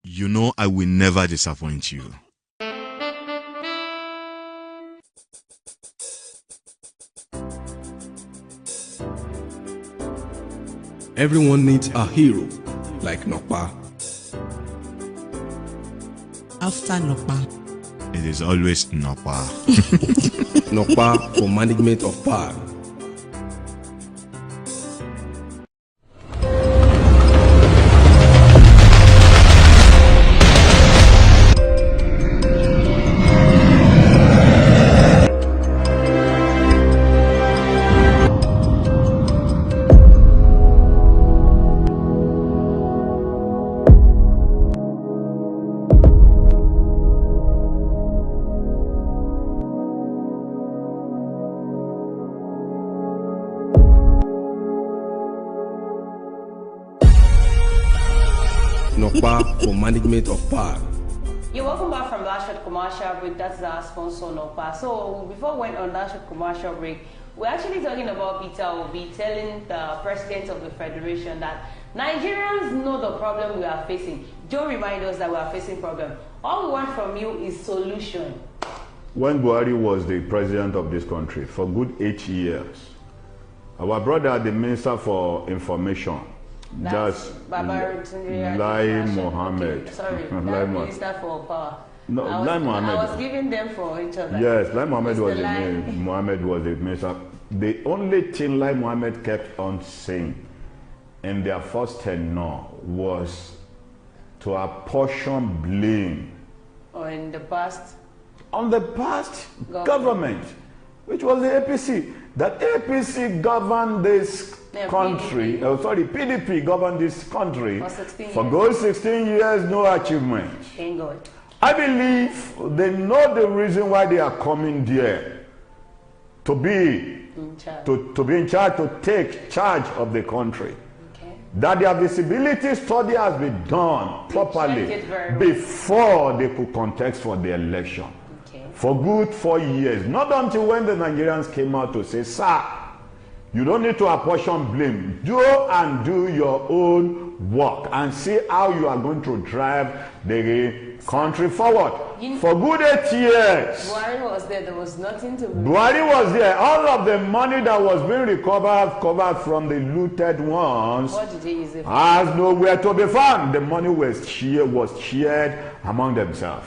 You know I will never disappoint you. Everyone needs a hero like Nokpa. After Nokpa, it is always Nokpa. Nokpa for management of power. Nokpa for management of power. You're welcome back from that short commercial break. That's our sponsor, Nokpa. So before we went on that short commercial break, we're actually talking about Peter Obi telling the president of the federation that Nigerians know the problem we are facing. Don't remind us that we are facing problem. All we want from you is solution. When Buhari was the president of this country for good 8 years, our brother, the Minister for Information, That's Lai Mohammed. Sorry, that Minister for Power. No, Lai Mohammed. I was giving them for each other. Yes, Lai Mohammed was the Mohammed was the minister. The only thing Lai Mohammed kept on saying in their first tenure was to apportion blame on the past government, which was the APC. That APC governed this country. PDP governed this country for good 16 years, no achievement. Thank God. I believe they know the reason why they are coming there to be in charge, to take charge of the country. That their visibility study has been done properly before they could contest for the election. For good 4 years. Not until when the Nigerians came out to say, sir, you don't need to apportion blame. Go and do your own work and see how you are going to drive the country forward. For good 8 years. Buhari was there was nothing to Buhari was there. All of the money that was being recovered from the looted ones what did they use it for? Has nowhere to be found. The money was shared among themselves.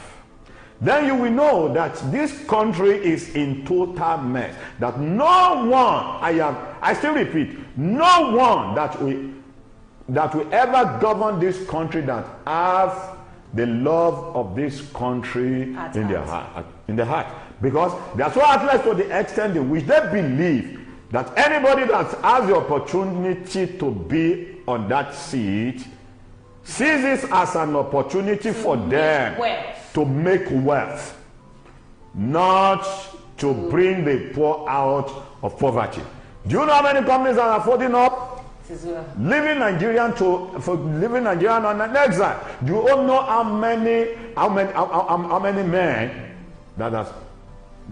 Then you will know that this country is in total mess. That no one, I still repeat, no one that will ever govern this country that have the love of this country in their heart. Because they are so heartless to the extent in which they believe that anybody that has the opportunity to be on that seat sees this as an opportunity for them to make wealth, not to bring the poor out of poverty. Do you know how many companies are folding up? Leaving Nigerian on an exile. Do you all know how many men that has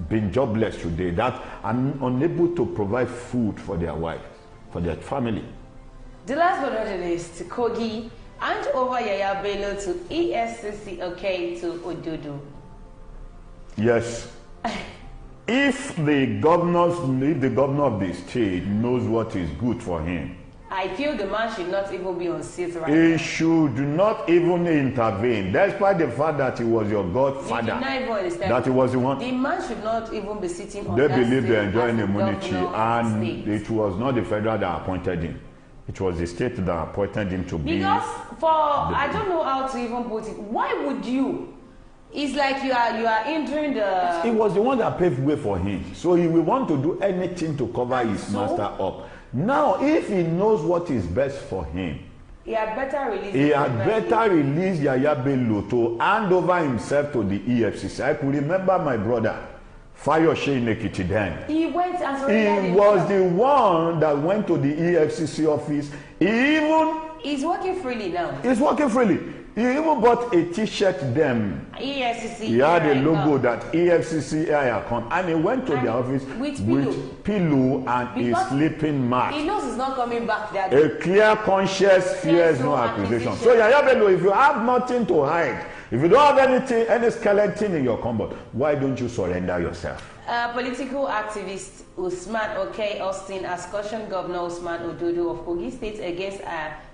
been jobless today, that are unable to provide food for their wives, for their family? The last but not the least, Kogi hand over Yaya Bello to EFCC, to Ododo. Yes. If the governor of the state knows what is good for him, I feel the man should not even be on seat right now. He should not even intervene, despite the fact that he was your godfather. You do not even understand. That he was the one. The man should not even be sitting on They that believe they're seat enjoying as immunity, and state. it was not the federal that appointed him. It was the state that appointed him to be. Because I don't know how to even put it. Why would you? It's like you are hindering the. He was the one that paved way for him, so he will want to do anything to cover his master up. Now, if he knows what is best for him, he had better release Yaya Bello to hand over himself to the EFCC. I could remember my brother Fayose Nekiti then. He went and surrendered. He was the one that went to the EFCC office. He's working freely now. He's working freely. He even bought a t-shirt them. EFCC. He had a logo that EFCC account, and he went to the office with pillow and a sleeping mat. He knows he's not coming back there. A clear conscience fears no accusation. So Yaya Bello, if you have nothing to hide, if you don't have anything, any skeleton in your cupboard, why don't you surrender yourself? Political activist Usman Austin has cautioned Governor Usman Ododo of Kogi State against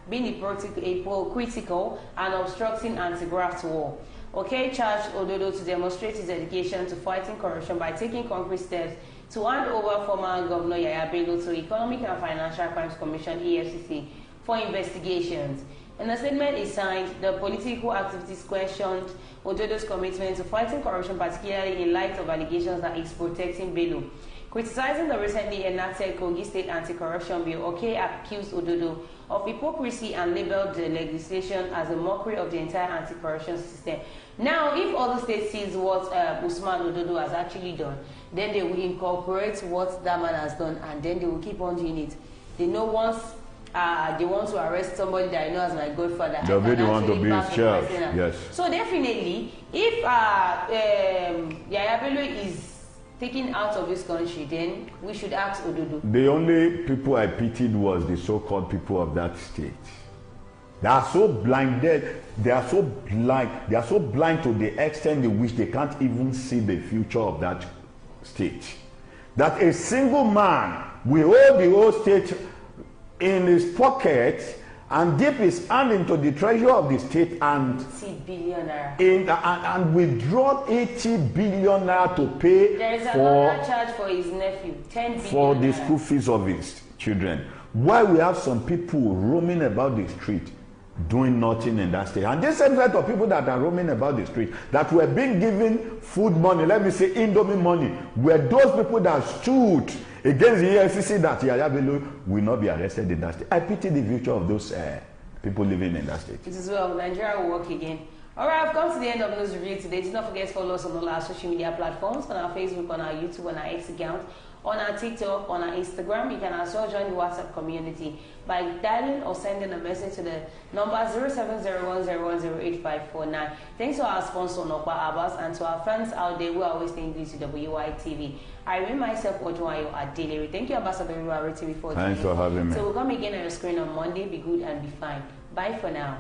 being hypocritical and obstructing anti-graft war. Charged Ododo to demonstrate his dedication to fighting corruption by taking concrete steps to hand over former Governor Yaya Bello to Economic and Financial Crimes Commission (EFCC) for investigations. In a statement he signed, the political activities questioned Ododo's commitment to fighting corruption, particularly in light of allegations that he's protecting Bello. Criticizing the recently enacted Kogi State Anti-Corruption Bill, accused Ododo of hypocrisy and labeled the legislation as a mockery of the entire anti-corruption system. Now, if other states sees what Usman Ododo has actually done, then they will incorporate what that man has done, and then they will keep on doing it. They know once they want to arrest somebody that I know as my godfather, they'll be the one to be his child. Yes. So definitely, if Yaya Bello is taken out of this country, then we should ask Ododo. The only people I pitied was the so-called people of that state. They are so blinded, they are so blind to the extent in which they can't even see the future of that state. That a single man will hold the whole state in his pocket and dip his hand into the treasury of the state and 80 billion naira. And withdraw 80 billion naira to pay there is another charge for his nephew, 10 billion for the naira. school fees of his children. Why we have some people roaming about the street doing nothing in that state, and this same set of people that are roaming about the street that were being given food money, let me say Indomie money, were those people that stood against the EFCC that Yaya Bello will not be arrested in that state. I pity the future of those people living in that state. It is well. Nigeria will work again. All right, I've come to the end of news review today. Do not forget to follow us on all our social media platforms, on our Facebook, on our YouTube, on our X account, on our TikTok, on our Instagram. You can as well join the WhatsApp community by dialing or sending a message to the number 0701010859. Thanks to our sponsor, Nokwa Abbas, and to our fans out there who are always staying glued to WYTv. I remain myself, Ojuayo Adelere. Thank you, Ambassador WYTv, for Thanks for having me. So we'll come again on your screen on Monday. Be good and be fine. Bye for now.